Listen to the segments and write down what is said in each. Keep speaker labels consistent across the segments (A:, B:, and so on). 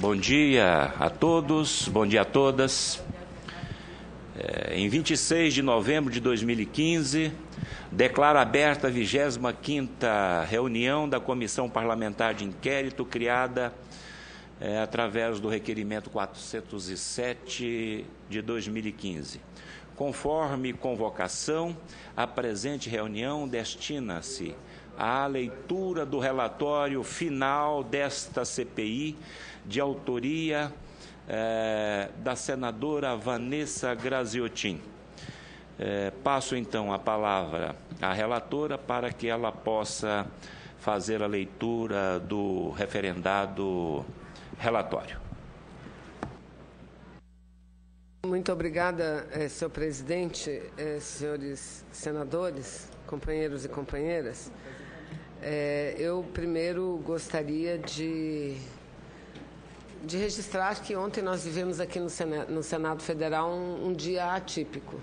A: Bom dia a todos, bom dia a todas. Em 26 de novembro de 2015, declaro aberta a 25ª reunião da Comissão Parlamentar de Inquérito, criada através do requerimento 407 de 2015. Conforme convocação, a presente reunião destina-se à leitura do relatório final desta CPI, de autoria da senadora Vanessa Graziotin. Passo, então, a palavra à relatora para que ela possa fazer a leitura do referendado relatório.
B: Muito obrigada, senhor presidente, senhores senadores, companheiros e companheiras. Eu primeiro gostaria de registrar que ontem nós vivemos aqui no Senado Federal um dia atípico.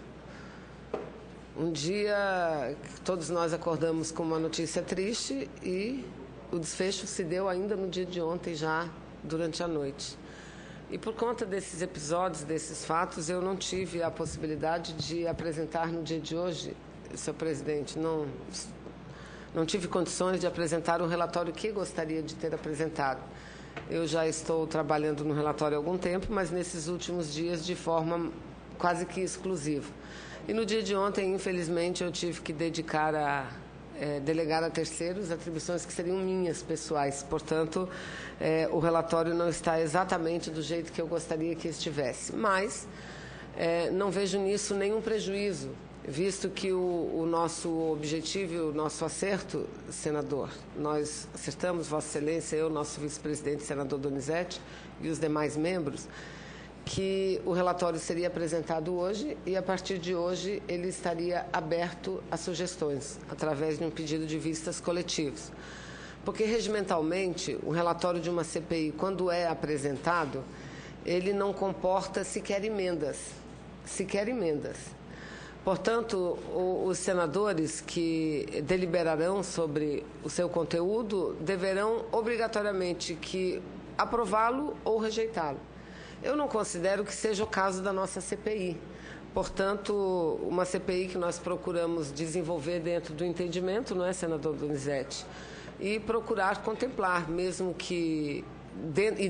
B: Um dia que todos nós acordamos com uma notícia triste e o desfecho se deu ainda no dia de ontem, já durante a noite. E por conta desses episódios, desses fatos, eu não tive a possibilidade de apresentar no dia de hoje, senhor presidente, não tive condições de apresentar o relatório que gostaria de ter apresentado. Eu já estou trabalhando no relatório há algum tempo, mas nesses últimos dias de forma quase que exclusiva. E no dia de ontem, infelizmente, eu tive que delegar a terceiros atribuições que seriam minhas, pessoais. Portanto, o relatório não está exatamente do jeito que eu gostaria que estivesse. Mas não vejo nisso nenhum prejuízo, visto que o nosso objetivo e o nosso acerto, senador, nós acertamos, Vossa Excelência, eu, nosso vice-presidente, senador Donizete, e os demais membros, que o relatório seria apresentado hoje e, a partir de hoje, ele estaria aberto a sugestões, através de um pedido de vistas coletivos. Porque, regimentalmente, o relatório de uma CPI, quando é apresentado, ele não comporta sequer emendas. Portanto, os senadores que deliberarão sobre o seu conteúdo deverão, obrigatoriamente, que aprová-lo ou rejeitá-lo. Eu não considero que seja o caso da nossa CPI. Portanto, uma CPI que nós procuramos desenvolver dentro do entendimento, não é, senador Donizete? E procurar contemplar, mesmo que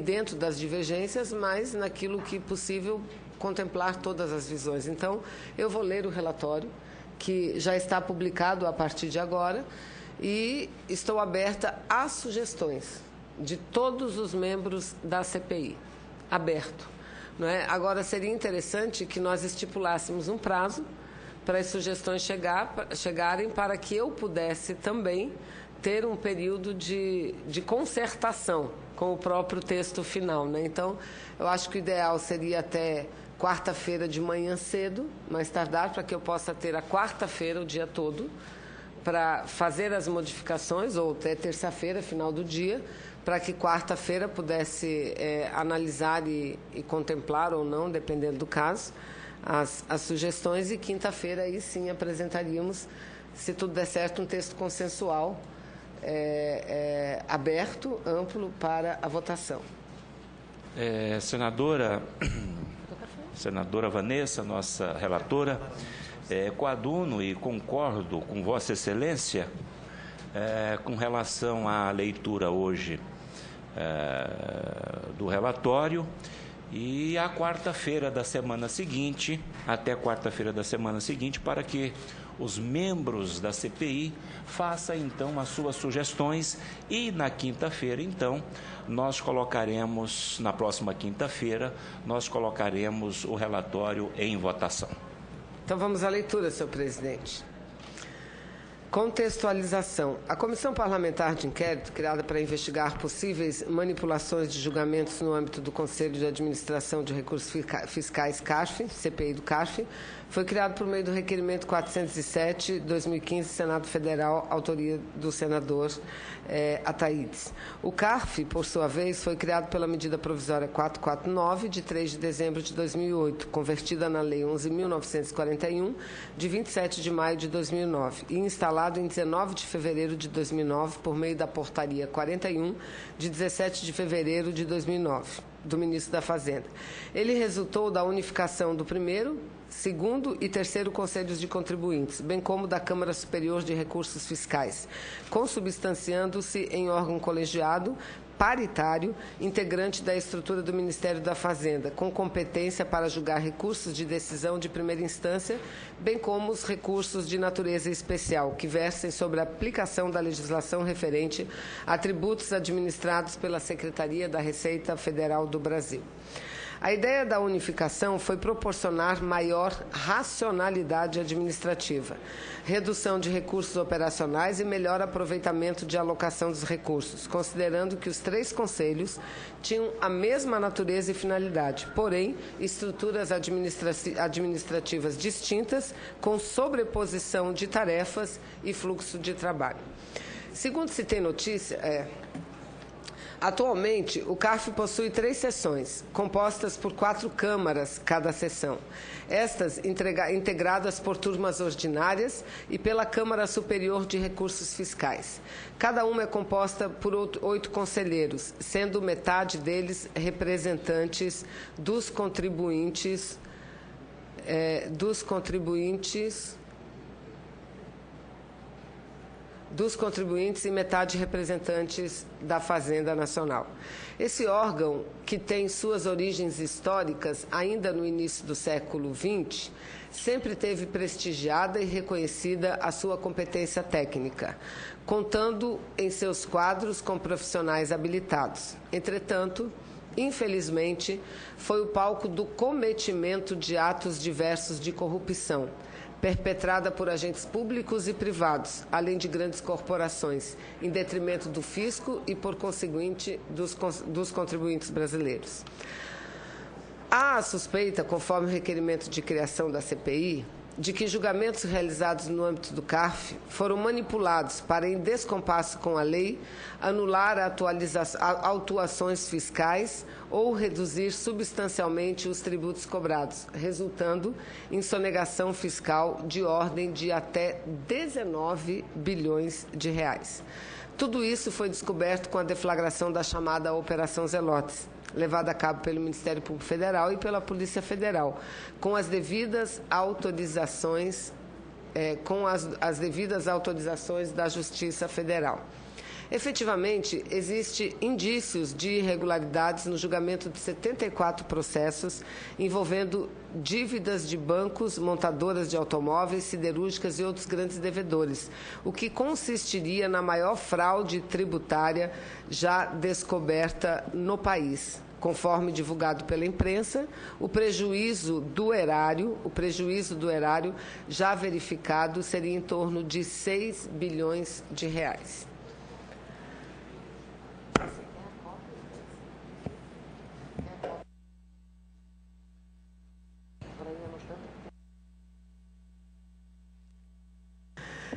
B: dentro das divergências, mas naquilo que possível contemplar todas as visões. Então, eu vou ler o relatório, que já está publicado a partir de agora, e estou aberta às sugestões de todos os membros da CPI. Aberto. Não é? Agora, seria interessante que nós estipulássemos um prazo para as sugestões chegarem, para que eu pudesse também ter um período de concertação com o próprio texto final. Né? Então, eu acho que o ideal seria até quarta-feira de manhã cedo, mais tardar, para que eu possa ter a quarta-feira, o dia todo, para fazer as modificações, ou até terça-feira, final do dia, para que quarta-feira pudesse analisar e contemplar ou não, dependendo do caso, as sugestões, e quinta-feira aí sim apresentaríamos, se tudo der certo, um texto consensual aberto, amplo, para a votação.
A: Senadora Vanessa, nossa relatora, coaduno e concordo com Vossa Excelência com relação à leitura hoje do relatório e à quarta-feira da semana seguinte, até quarta-feira da semana seguinte, para que os membros da CPI façam, então, as suas sugestões e, na quinta-feira, então, na próxima quinta-feira, nós colocaremos o relatório em votação.
B: Então, vamos à leitura, senhor presidente. Contextualização. A Comissão Parlamentar de Inquérito, criada para investigar possíveis manipulações de julgamentos no âmbito do Conselho de Administração de Recursos Fiscais CARF, CPI do CARF, foi criado por meio do requerimento 407/2015, Senado Federal, autoria do senador Ataídes. O CARF, por sua vez, foi criado pela medida provisória 449, de 3 de dezembro de 2008, convertida na Lei 11.941, de 27 de maio de 2009, e instalado em 19 de fevereiro de 2009, por meio da Portaria 41, de 17 de fevereiro de 2009. do ministro da Fazenda. Ele resultou da unificação do primeiro, segundo e terceiro Conselhos de Contribuintes, bem como da Câmara Superior de Recursos Fiscais, consubstanciando-se em órgão colegiado, paritário, integrante da estrutura do Ministério da Fazenda, com competência para julgar recursos de decisão de primeira instância, bem como os recursos de natureza especial, que versem sobre a aplicação da legislação referente a tributos administrados pela Secretaria da Receita Federal do Brasil. A ideia da unificação foi proporcionar maior racionalidade administrativa, redução de recursos operacionais e melhor aproveitamento de alocação dos recursos, considerando que os 3 conselhos tinham a mesma natureza e finalidade, porém, estruturas administrativas distintas, com sobreposição de tarefas e fluxo de trabalho. Segundo se tem notícia, atualmente, o CARF possui 3 seções, compostas por 4 câmaras cada seção. Estas integradas por turmas ordinárias e pela Câmara Superior de Recursos Fiscais. Cada uma é composta por 8 conselheiros, sendo metade deles representantes dos contribuintes e metade representantes da Fazenda Nacional. Esse órgão, que tem suas origens históricas ainda no início do século XX, sempre teve prestigiada e reconhecida a sua competência técnica, contando em seus quadros com profissionais habilitados. Entretanto, infelizmente, foi o palco do cometimento de atos diversos de corrupção, perpetrada por agentes públicos e privados, além de grandes corporações, em detrimento do fisco e, por conseguinte, dos contribuintes brasileiros. Há a suspeita, conforme o requerimento de criação da CPI, de que julgamentos realizados no âmbito do CARF foram manipulados para, em descompasso com a lei, anular autuações fiscais ou reduzir substancialmente os tributos cobrados, resultando em sonegação fiscal de ordem de até 19 bilhões de reais. Tudo isso foi descoberto com a deflagração da chamada Operação Zelotes, levada a cabo pelo Ministério Público Federal e pela Polícia Federal, com as devidas autorizações, as devidas autorizações da Justiça Federal. Efetivamente, existem indícios de irregularidades no julgamento de 74 processos envolvendo dívidas de bancos, montadoras de automóveis, siderúrgicas e outros grandes devedores, o que consistiria na maior fraude tributária já descoberta no país. Conforme divulgado pela imprensa, o prejuízo do erário já verificado seria em torno de 6 bilhões de reais.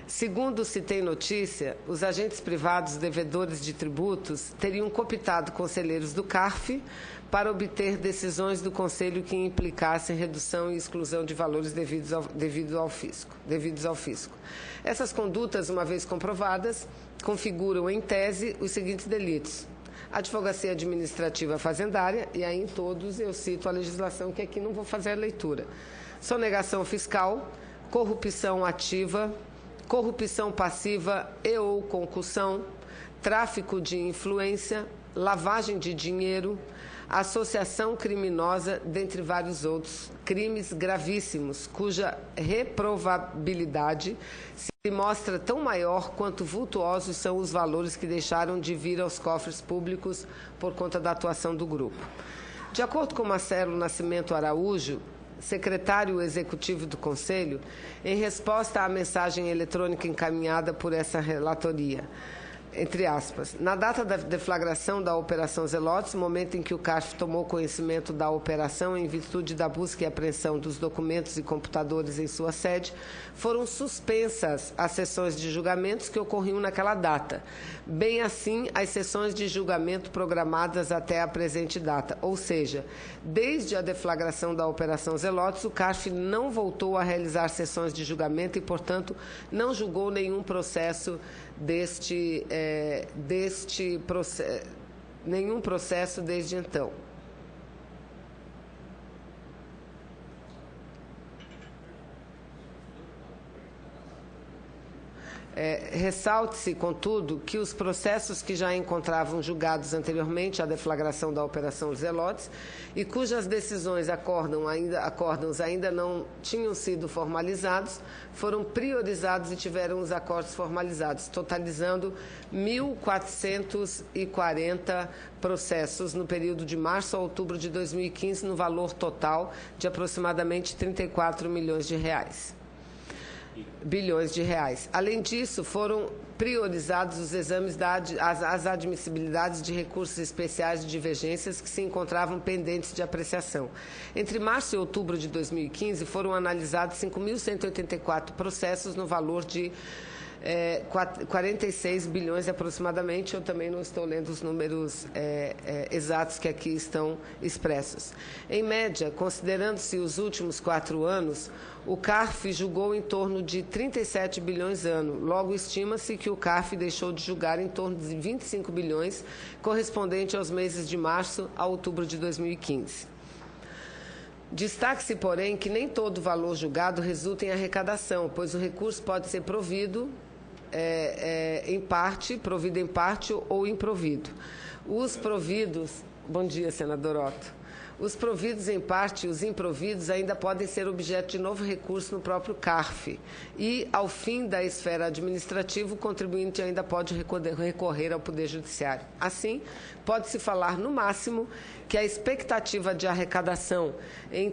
B: Segundo se tem notícia, os agentes privados devedores de tributos teriam cooptado conselheiros do CARF para obter decisões do Conselho que implicassem redução e exclusão de valores devidos ao fisco. Essas condutas, uma vez comprovadas, configuram, em tese, os seguintes delitos: advocacia administrativa fazendária, e aí em todos eu cito a legislação, que aqui não vou fazer a leitura: sonegação fiscal, corrupção ativa, corrupção passiva e ou concussão, tráfico de influência, lavagem de dinheiro, associação criminosa, dentre vários outros crimes gravíssimos, cuja reprovabilidade se mostra tão maior quanto vultuosos são os valores que deixaram de vir aos cofres públicos por conta da atuação do grupo. De acordo com Marcelo Nascimento Araújo, secretário executivo do Conselho, em resposta à mensagem eletrônica encaminhada por essa relatoria, entre aspas, na data da deflagração da Operação Zelotes, momento em que o CARF tomou conhecimento da operação em virtude da busca e apreensão dos documentos e computadores em sua sede, foram suspensas as sessões de julgamentos que ocorriam naquela data, bem assim as sessões de julgamento programadas até a presente data, ou seja, desde a deflagração da Operação Zelotes, o CARF não voltou a realizar sessões de julgamento e, portanto, não julgou nenhum processo nenhum processo desde então. Ressalte-se, contudo, que os processos que já encontravam julgados anteriormente à deflagração da Operação Zelotes e cujas decisões acórdãos ainda não tinham sido formalizados, foram priorizados e tiveram os acordos formalizados, totalizando 1.440 processos no período de março a outubro de 2015, no valor total de aproximadamente 34 bilhões de reais. Além disso, foram priorizados os exames as admissibilidades de recursos especiais de divergências que se encontravam pendentes de apreciação. Entre março e outubro de 2015, foram analisados 5.184 processos no valor de 46 bilhões aproximadamente. Eu também não estou lendo os números exatos que aqui estão expressos. Em média, considerando-se os últimos 4 anos, o CARF julgou em torno de 37 bilhões ano. Logo, estima-se que o CARF deixou de julgar em torno de 25 bilhões, correspondente aos meses de março a outubro de 2015. Destaque-se, porém, que nem todo valor julgado resulta em arrecadação, pois o recurso pode ser provido em parte ou improvido. Os providos... Bom dia, senador Otto. Os providos em parte e os improvidos ainda podem ser objeto de novo recurso no próprio CARF. E, ao fim da esfera administrativa, o contribuinte ainda pode recorrer ao Poder Judiciário. Assim, pode-se falar, no máximo, que a expectativa de arrecadação em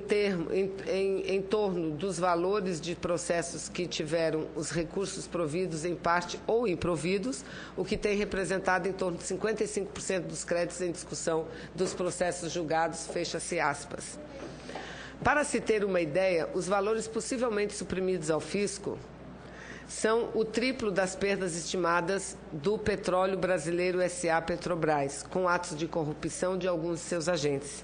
B: torno dos valores de processos que tiveram os recursos providos em parte ou improvidos, o que tem representado em torno de 55% dos créditos em discussão dos processos julgados, fecha-se aspas. Para se ter uma ideia, os valores possivelmente suprimidos ao fisco são o triplo das perdas estimadas do Petróleo Brasileiro S.A. Petrobras, com atos de corrupção de alguns de seus agentes.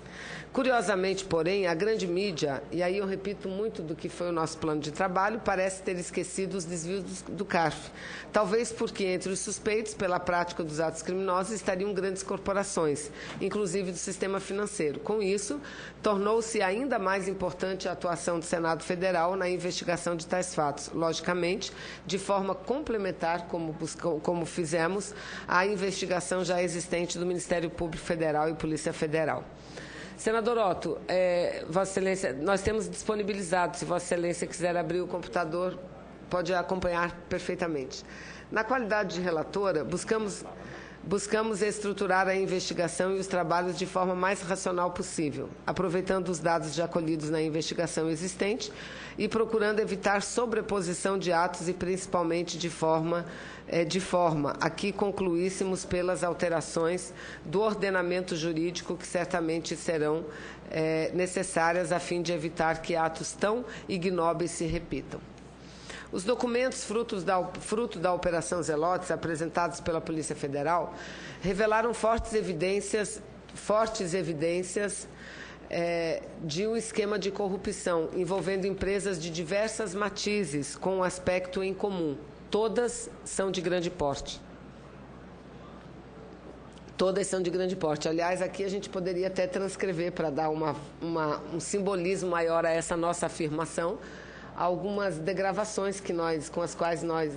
B: Curiosamente, porém, a grande mídia, e aí eu repito muito do que foi o nosso plano de trabalho, parece ter esquecido os desvios do CARF. Talvez porque entre os suspeitos pela prática dos atos criminosos estariam grandes corporações, inclusive do sistema financeiro. Com isso, tornou-se ainda mais importante a atuação do Senado Federal na investigação de tais fatos. Logicamente, de forma complementar, como fizemos, à investigação já existente do Ministério Público Federal e Polícia Federal. Senador Otto, Vossa Excelência, nós temos disponibilizado, se Vossa Excelência quiser abrir o computador, pode acompanhar perfeitamente. Na qualidade de relatora, buscamos estruturar a investigação e os trabalhos de forma mais racional possível, aproveitando os dados já colhidos na investigação existente e procurando evitar sobreposição de atos e principalmente de forma a que concluíssemos pelas alterações do ordenamento jurídico que certamente serão necessárias a fim de evitar que atos tão ignóbeis se repitam. Os documentos fruto da Operação Zelotes, apresentados pela Polícia Federal, revelaram fortes evidências de um esquema de corrupção envolvendo empresas de diversas matizes com um aspecto em comum. Todas são de grande porte. Todas são de grande porte. Aliás, aqui a gente poderia até transcrever para dar um simbolismo maior a essa nossa afirmação, algumas degravações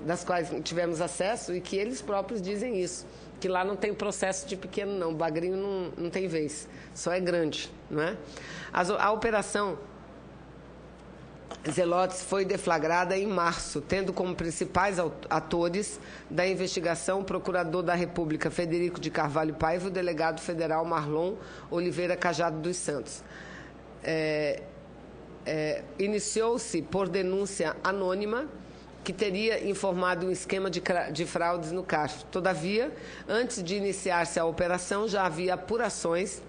B: das quais tivemos acesso e que eles próprios dizem isso, que lá não tem processo de pequeno não, o bagrinho não tem vez, só é grande, não é? A operação Zelotes foi deflagrada em março, tendo como principais atores da investigação o procurador da República Federico de Carvalho Paiva e o delegado federal Marlon Oliveira Cajado dos Santos. Iniciou-se por denúncia anônima que teria informado um esquema de fraudes no CARF. Todavia, antes de iniciar-se a operação, já havia apurações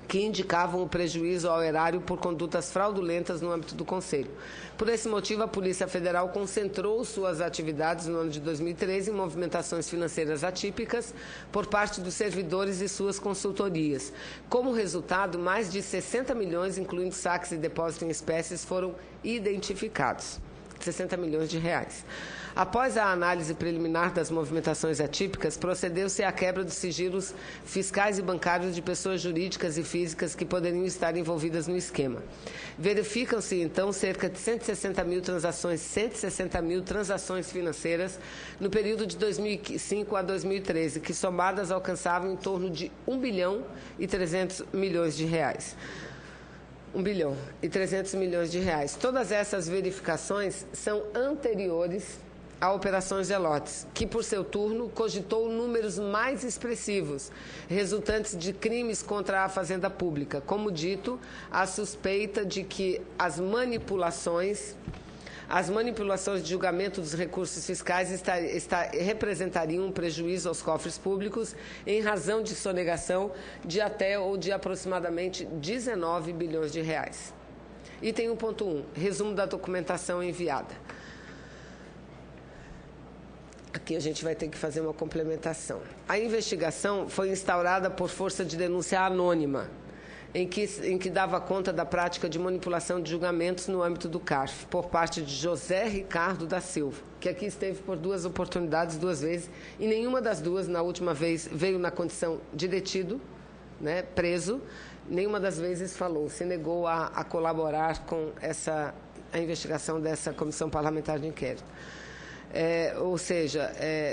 B: que indicavam o prejuízo ao erário por condutas fraudulentas no âmbito do Conselho. Por esse motivo, a Polícia Federal concentrou suas atividades no ano de 2013 em movimentações financeiras atípicas por parte dos servidores e suas consultorias. Como resultado, mais de 60 milhões, incluindo saques e depósitos em espécies, foram identificados. 60 milhões de reais. Após a análise preliminar das movimentações atípicas, procedeu-se à quebra dos sigilos fiscais e bancários de pessoas jurídicas e físicas que poderiam estar envolvidas no esquema. Verificam-se, então, cerca de 160 mil transações financeiras no período de 2005 a 2013, que somadas alcançavam em torno de 1 bilhão e 300 milhões de reais. 1 bilhão e 300 milhões de reais. Todas essas verificações são anteriores a operações Zelotes, que, por seu turno, cogitou números mais expressivos, resultantes de crimes contra a fazenda pública. Como dito, a suspeita de que as manipulações de julgamento dos recursos fiscais representariam um prejuízo aos cofres públicos em razão de sonegação de até ou de aproximadamente 19 bilhões de reais. Item 1.1. Resumo da documentação enviada. Aqui a gente vai ter que fazer uma complementação. A investigação foi instaurada por força de denúncia anônima, em que dava conta da prática de manipulação de julgamentos no âmbito do CARF, por parte de José Ricardo da Silva, que aqui esteve por 2 oportunidades, 2 vezes, e nenhuma das duas, na última vez, veio na condição de detido, né, preso, nenhuma das vezes falou, se negou a colaborar com a investigação dessa comissão parlamentar de inquérito. Ou seja,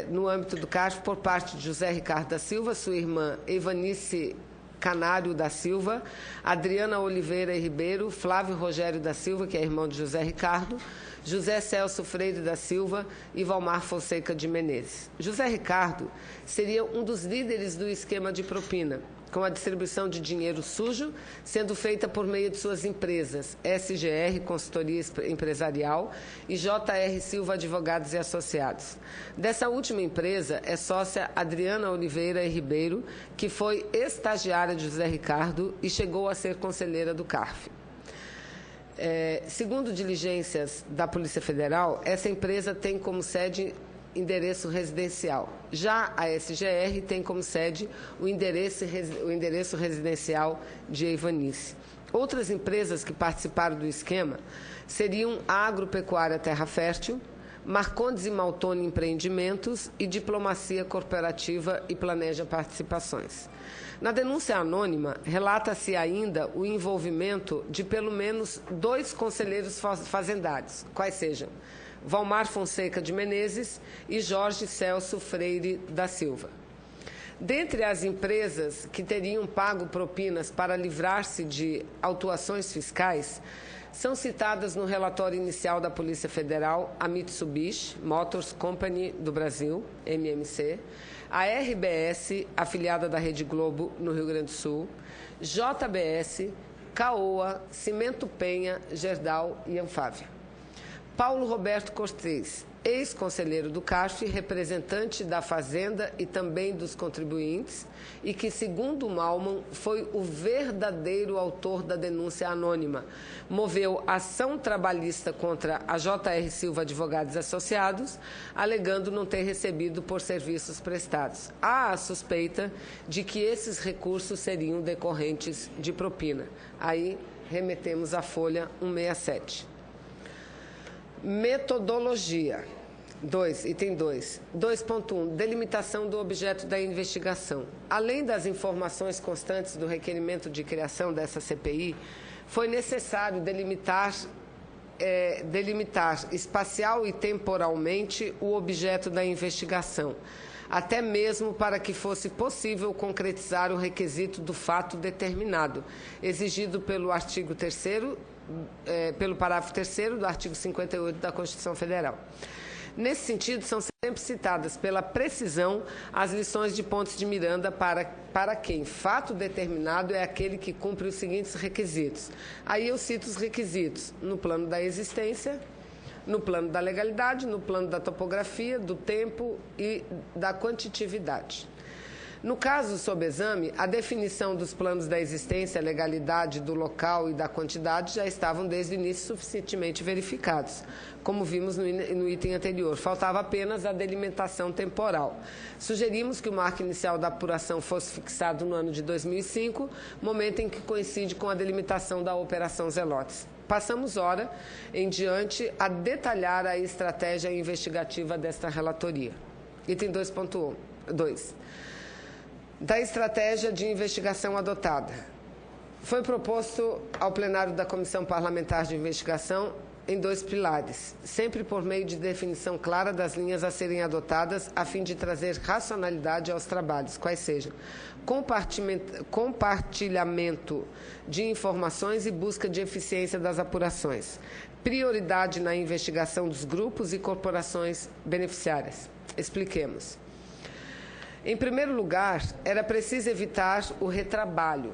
B: no âmbito do CARF, por parte de José Ricardo da Silva, sua irmã Evanice Canário da Silva, Adriana Oliveira e Ribeiro, Flávio Rogério da Silva, que é irmão de José Ricardo, José Celso Freire da Silva e Valmar Fonseca de Menezes. José Ricardo seria um dos líderes do esquema de propina, com a distribuição de dinheiro sujo, sendo feita por meio de suas empresas, SGR, Consultoria Empresarial, e JR Silva Advogados e Associados. Dessa última empresa é sócia Adriana Oliveira e Ribeiro, que foi estagiária de José Ricardo e chegou a ser conselheira do CARF. Segundo diligências da Polícia Federal, essa empresa tem como sede endereço residencial. Já a SGR tem como sede o endereço residencial de Evanice. Outras empresas que participaram do esquema seriam a Agropecuária Terra Fértil, Marcondes e Maltoni Empreendimentos e Diplomacia Corporativa e Planeja Participações. Na denúncia anônima, relata-se ainda o envolvimento de pelo menos 2 conselheiros fazendários, quais sejam Valmar Fonseca de Menezes e Jorge Celso Freire da Silva. Dentre as empresas que teriam pago propinas para livrar-se de autuações fiscais, são citadas no relatório inicial da Polícia Federal a Mitsubishi Motors Company do Brasil, MMC, a RBS, afiliada da Rede Globo, no Rio Grande do Sul, JBS, Caoa, Cimento Penha, Gerdau e Anfávia. Paulo Roberto Cortez, ex-conselheiro do CARF, representante da Fazenda e também dos contribuintes, e que, segundo Malman, foi o verdadeiro autor da denúncia anônima. Moveu ação trabalhista contra a JR Silva Advogados Associados, alegando não ter recebido por serviços prestados. Há a suspeita de que esses recursos seriam decorrentes de propina. Aí, remetemos à folha 167. Metodologia. Item 2. 2.1. Delimitação do objeto da investigação. Além das informações constantes do requerimento de criação dessa CPI, foi necessário delimitar espacial e temporalmente o objeto da investigação, até mesmo para que fosse possível concretizar o requisito do fato determinado, exigido pelo artigo 3º, pelo parágrafo 3º do artigo 58 da Constituição Federal. Nesse sentido, são sempre citadas pela precisão as lições de Pontes de Miranda para quem fato determinado é aquele que cumpre os seguintes requisitos. Aí eu cito os requisitos no plano da existência, no plano da legalidade, no plano da topografia, do tempo e da quantitatividade. No caso sob exame, a definição dos planos da existência, a legalidade do local e da quantidade já estavam desde o início suficientemente verificados, como vimos no item anterior. Faltava apenas a delimitação temporal. Sugerimos que o marco inicial da apuração fosse fixado no ano de 2005, momento em que coincide com a delimitação da Operação Zelotes. passamos hora em diante a detalhar a estratégia investigativa desta relatoria. Item 2.2. Da estratégia de investigação adotada. Foi proposto ao plenário da Comissão Parlamentar de Investigação em 2 pilares, sempre por meio de definição clara das linhas a serem adotadas, a fim de trazer racionalidade aos trabalhos, quais sejam compartilhamento de informações e busca de eficiência das apurações, prioridade na investigação dos grupos e corporações beneficiárias. Expliquemos. Em primeiro lugar, era preciso evitar o retrabalho.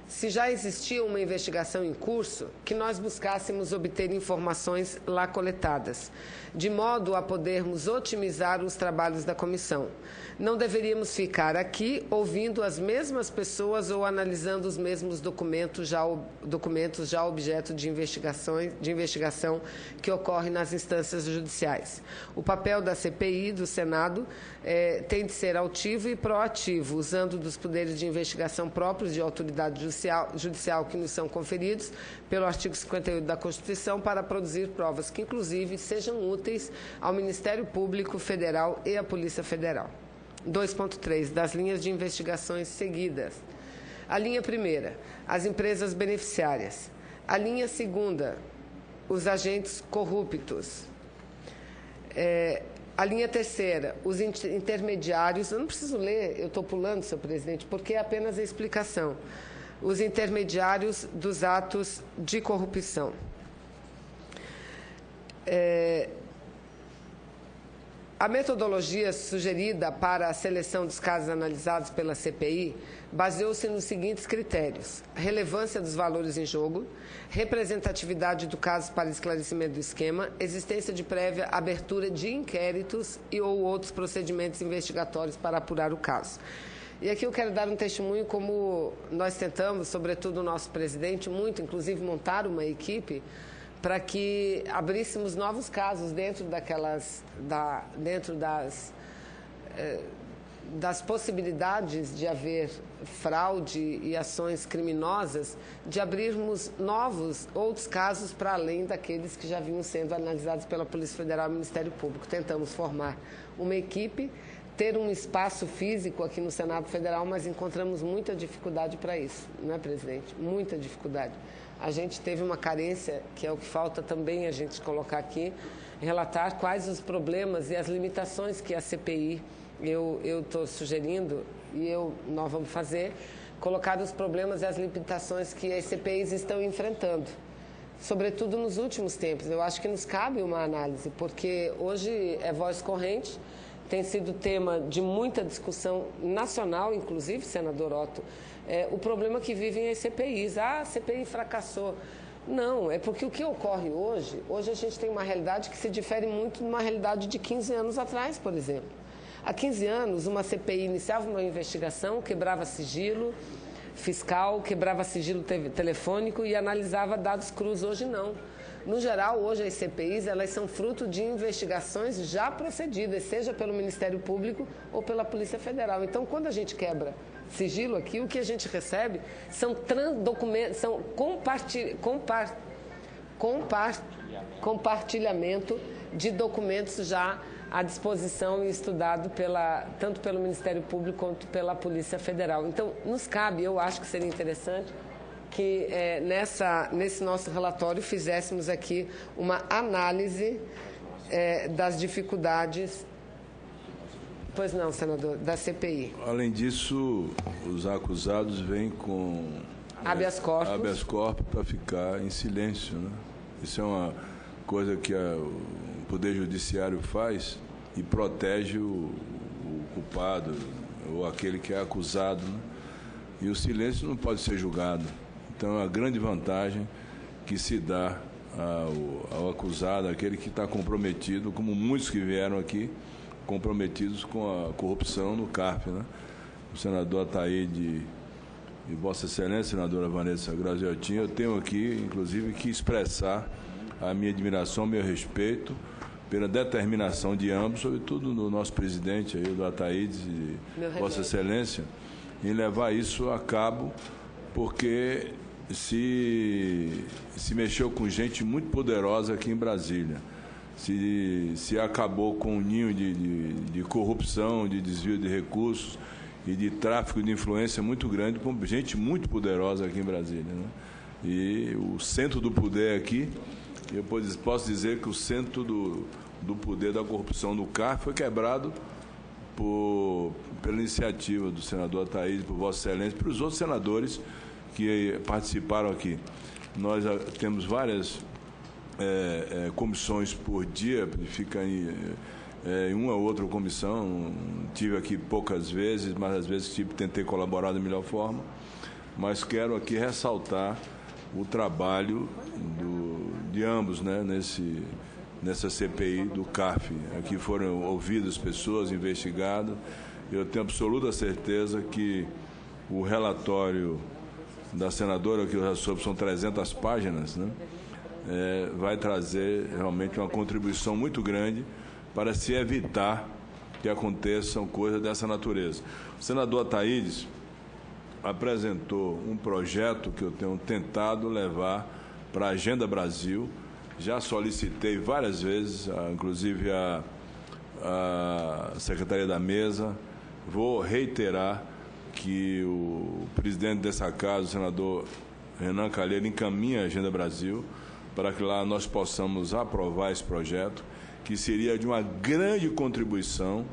B: Se já existia uma investigação em curso, que nós buscássemos obter informações lá coletadas, de modo a podermos otimizar os trabalhos da comissão. Não deveríamos ficar aqui ouvindo as mesmas pessoas ou analisando os mesmos documentos já objeto de investigação que ocorre nas instâncias judiciais. O papel da CPI, do Senado, tem de ser altivo e proativo, usando dos poderes de investigação próprios de autoridade judicial que nos são conferidos pelo artigo 58 da Constituição para produzir provas que, inclusive, sejam úteis ao Ministério Público Federal e à Polícia Federal. 2.3. Das linhas de investigações seguidas. A linha primeira, as empresas beneficiárias. A linha segunda, os agentes corruptos. A linha terceira, os intermediários. Eu não preciso ler, eu estou pulando, senhor presidente, porque é apenas a explicação. Os intermediários dos atos de corrupção. A metodologia sugerida para a seleção dos casos analisados pela CPI baseou-se nos seguintes critérios: relevância dos valores em jogo, representatividade do caso para esclarecimento do esquema, existência de prévia abertura de inquéritos e ou outros procedimentos investigatórios para apurar o caso. E aqui eu quero dar um testemunho como nós tentamos, sobretudo o nosso presidente, muito, inclusive, montar uma equipe para que abríssemos novos casos dentro das possibilidades de haver fraude e ações criminosas, de abrirmos outros casos para além daqueles que já vinham sendo analisados pela Polícia Federal e Ministério Público. Tentamos formar uma equipe, ter um espaço físico aqui no Senado Federal, mas encontramos muita dificuldade para isso, não é, presidente? Muita dificuldade. A gente teve uma carência, que é o que falta também a gente colocar aqui, relatar quais os problemas e as limitações que a CPI, eu estou sugerindo, e nós vamos fazer, colocar os problemas e as limitações que as CPIs estão enfrentando, sobretudo nos últimos tempos. Eu acho que nos cabe uma análise, porque hoje é voz corrente, tem sido tema de muita discussão nacional, inclusive, senador Otto, o problema que vivem as CPIs. A CPI fracassou. Não, é porque o que ocorre hoje a gente tem uma realidade que se difere muito de uma realidade de 15 anos atrás, por exemplo. Há 15 anos, uma CPI iniciava uma investigação, quebrava sigilo fiscal, quebrava sigilo telefônico e analisava dados crus. Hoje não. No geral, hoje as CPIs, elas são fruto de investigações já procedidas, seja pelo Ministério Público ou pela Polícia Federal. Então, quando a gente quebra sigilo aqui, o que a gente recebe são documentos, são compartilhamento de documentos já à disposição e estudado tanto pelo Ministério Público quanto pela Polícia Federal. Então, nos cabe, eu acho que seria interessante que nesse nosso relatório fizéssemos aqui uma análise das dificuldades. Pois não, senador, da CPI.
C: Além disso, os acusados vêm com
B: habeas corpus
C: para ficar em silêncio, né? Isso é uma coisa que o Poder Judiciário faz e protege o culpado ou aquele que é acusado, né? E o silêncio não pode ser julgado. Então, é uma grande vantagem que se dá ao acusado, aquele que está comprometido, como muitos que vieram aqui, comprometidos com a corrupção no CARF, né? O senador Ataíde e Vossa Excelência, senadora Vanessa Graziotin, eu tenho aqui, inclusive, que expressar a minha admiração, meu respeito pela determinação de ambos, sobretudo do nosso presidente, aí, do Ataíde e Vossa Excelência, em levar isso a cabo, porque se mexeu com gente muito poderosa aqui em Brasília. Se acabou com um ninho de corrupção, de desvio de recursos e de tráfico de influência muito grande, com gente muito poderosa aqui em Brasília, né? E o centro do poder aqui, eu posso dizer que o centro do poder da corrupção do CARF foi quebrado pela iniciativa do senador Ataíde, por Vossa Excelência, por os outros senadores que participaram aqui. Nós temos várias comissões por dia, fica em uma ou outra comissão. Tive aqui poucas vezes, mas às vezes tentei colaborar da melhor forma. Mas quero aqui ressaltar o trabalho de ambos, né, nessa CPI do CARF. Aqui foram ouvidas pessoas, investigadas. Eu tenho absoluta certeza que o relatório da senadora, que eu já soube, são 300 páginas, né, vai trazer realmente uma contribuição muito grande para se evitar que aconteçam coisas dessa natureza. O senador Ataídes apresentou um projeto que eu tenho tentado levar para a Agenda Brasil. Já solicitei várias vezes, inclusive a Secretaria da Mesa. Vou reiterar que o presidente dessa casa, o senador Renan Calheiro, encaminha a Agenda Brasil para que lá nós possamos aprovar esse projeto, que seria de uma grande contribuição,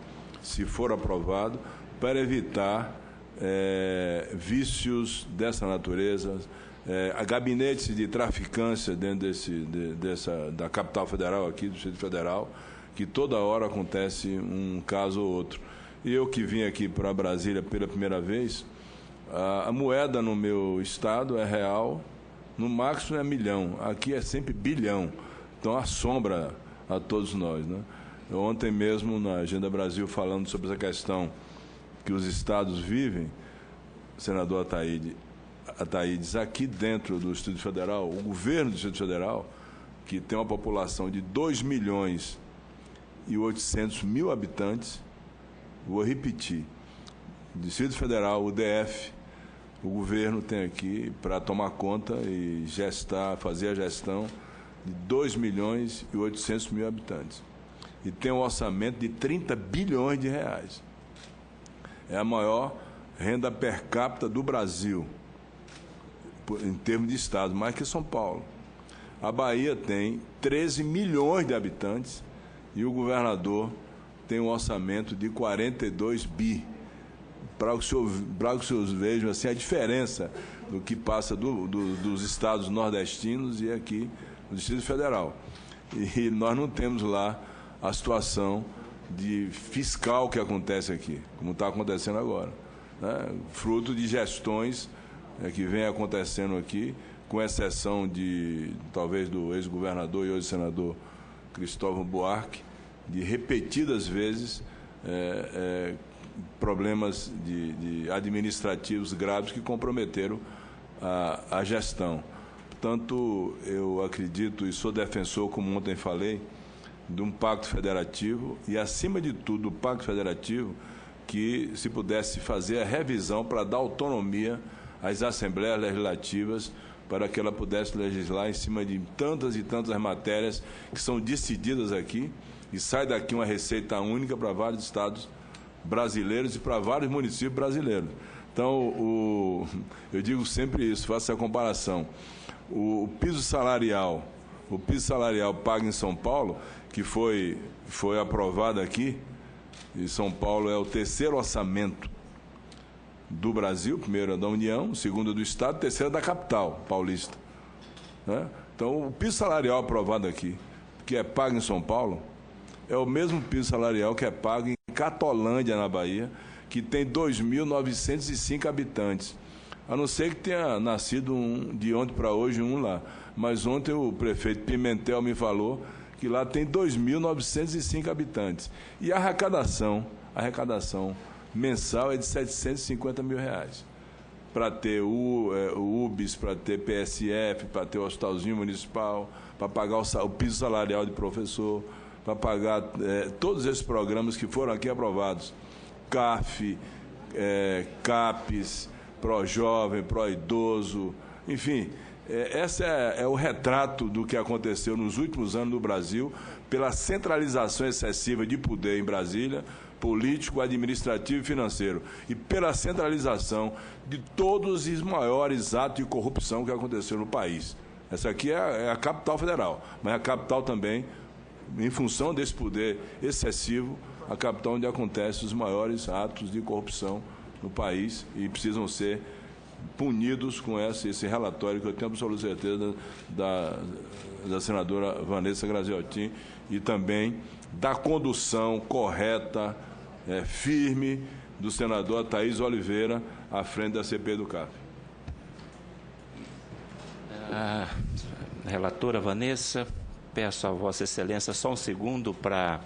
C: se for aprovado, para evitar vícios dessa natureza, gabinetes de traficância dentro da capital federal, aqui do Distrito Federal, que toda hora acontece um caso ou outro. E eu que vim aqui para Brasília pela primeira vez, a moeda no meu estado é real, no máximo é milhão, aqui é sempre bilhão, então assombra a todos nós, né? Ontem mesmo, na Agenda Brasil, falando sobre essa questão que os estados vivem, senador Ataídes, aqui dentro do Distrito Federal, o governo do Distrito Federal, que tem uma população de 2.800.000 habitantes, vou repetir, Distrito Federal, o DF, o governo tem aqui para tomar conta e fazer a gestão de 2.800.000 habitantes. E tem um orçamento de 30 bilhões de reais. É a maior renda per capita do Brasil, em termos de estado, mais que São Paulo. A Bahia tem 13 milhões de habitantes e o governador tem um orçamento de 42 bi. Para que os senhores vejam assim, a diferença do que passa dos estados nordestinos e aqui no Distrito Federal. E nós não temos lá a situação de fiscal que acontece aqui, como está acontecendo agora, né? Fruto de gestões que vem acontecendo aqui, com exceção talvez do ex-governador e hoje senador Cristóvão Buarque, de repetidas vezes problemas administrativos graves que comprometeram a gestão. Portanto, eu acredito e sou defensor, como ontem falei, de um pacto federativo e, acima de tudo, do pacto federativo, que se pudesse fazer a revisão para dar autonomia às assembleias legislativas, para que ela pudesse legislar em cima de tantas e tantas matérias que são decididas aqui, e sai daqui uma receita única para vários estados brasileiros e para vários municípios brasileiros. Então, eu digo sempre isso, faço essa comparação. O piso salarial pago em São Paulo, que foi aprovado aqui, e São Paulo é o terceiro orçamento do Brasil, primeiro é da União, segundo é do Estado, terceiro é da capital paulista, né? Então, o piso salarial aprovado aqui, que é pago em São Paulo, é o mesmo piso salarial que é pago em Catolândia, na Bahia, que tem 2.905 habitantes. A não ser que tenha nascido de ontem para hoje um lá. Mas ontem o prefeito Pimentel me falou que lá tem 2.905 habitantes. E a arrecadação mensal é de R$750 mil. Para ter o UBS, para ter PSF, para ter o hospitalzinho municipal, para pagar o piso salarial de professor, para pagar todos esses programas que foram aqui aprovados. CAF, CAPES, Pró-Jovem, Pró-Idoso Enfim, esse é o retrato do que aconteceu nos últimos anos no Brasil, pela centralização excessiva de poder em Brasília, político, administrativo e financeiro, e pela centralização de todos os maiores atos de corrupção que aconteceu no país. Essa aqui é a capital federal, mas a capital também, em função desse poder excessivo, a capital onde acontecem os maiores atos de corrupção no país e precisam ser punidos com esse relatório que eu tenho absoluta certeza da senadora Vanessa Graziotin e também da condução correta, firme do senador Thaís Oliveira à frente da CPI do CAF.
A: Relatora Vanessa, peço a Vossa Excelência só um segundo para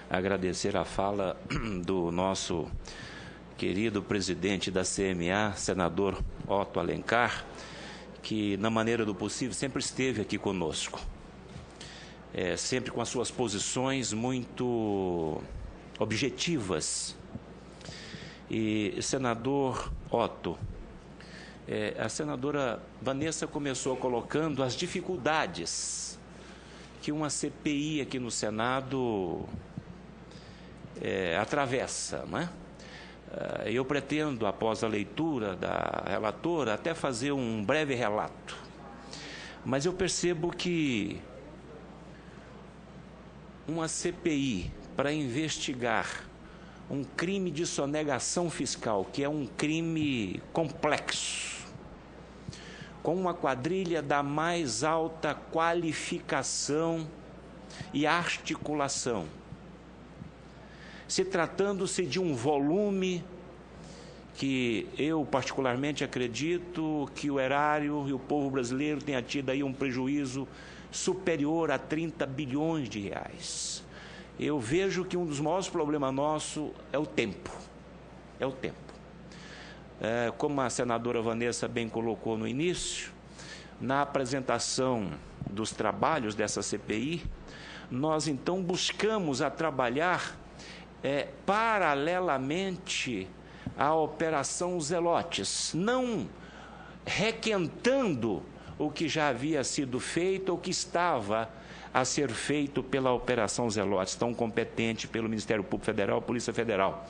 A: agradecer a fala do nosso querido presidente da CMA, senador Otto Alencar, que, na maneira do possível, sempre esteve aqui conosco. Sempre com as suas posições muito objetivas. E, senador Otto, a senadora Vanessa começou colocando as dificuldades que uma CPI aqui no Senado atravessa, não é? Eu pretendo, após a leitura da relatora, até fazer um breve relato. Mas eu percebo que uma CPI para investigar um crime de sonegação fiscal, que é um crime complexo, com uma quadrilha da mais alta qualificação e articulação, se tratando-se de um volume que eu particularmente acredito que o erário e o povo brasileiro tenha tido aí um prejuízo superior a 30 bilhões de reais. Eu vejo que um dos maiores problemas nossos é o tempo. É o tempo. Como a senadora Vanessa bem colocou no início, na apresentação dos trabalhos dessa CPI, nós então buscamos a trabalhar paralelamente à Operação Zelotes, não requentando o que já havia sido feito ou que estava a ser feito pela Operação Zelotes, tão competente pelo Ministério Público Federal, Polícia Federal.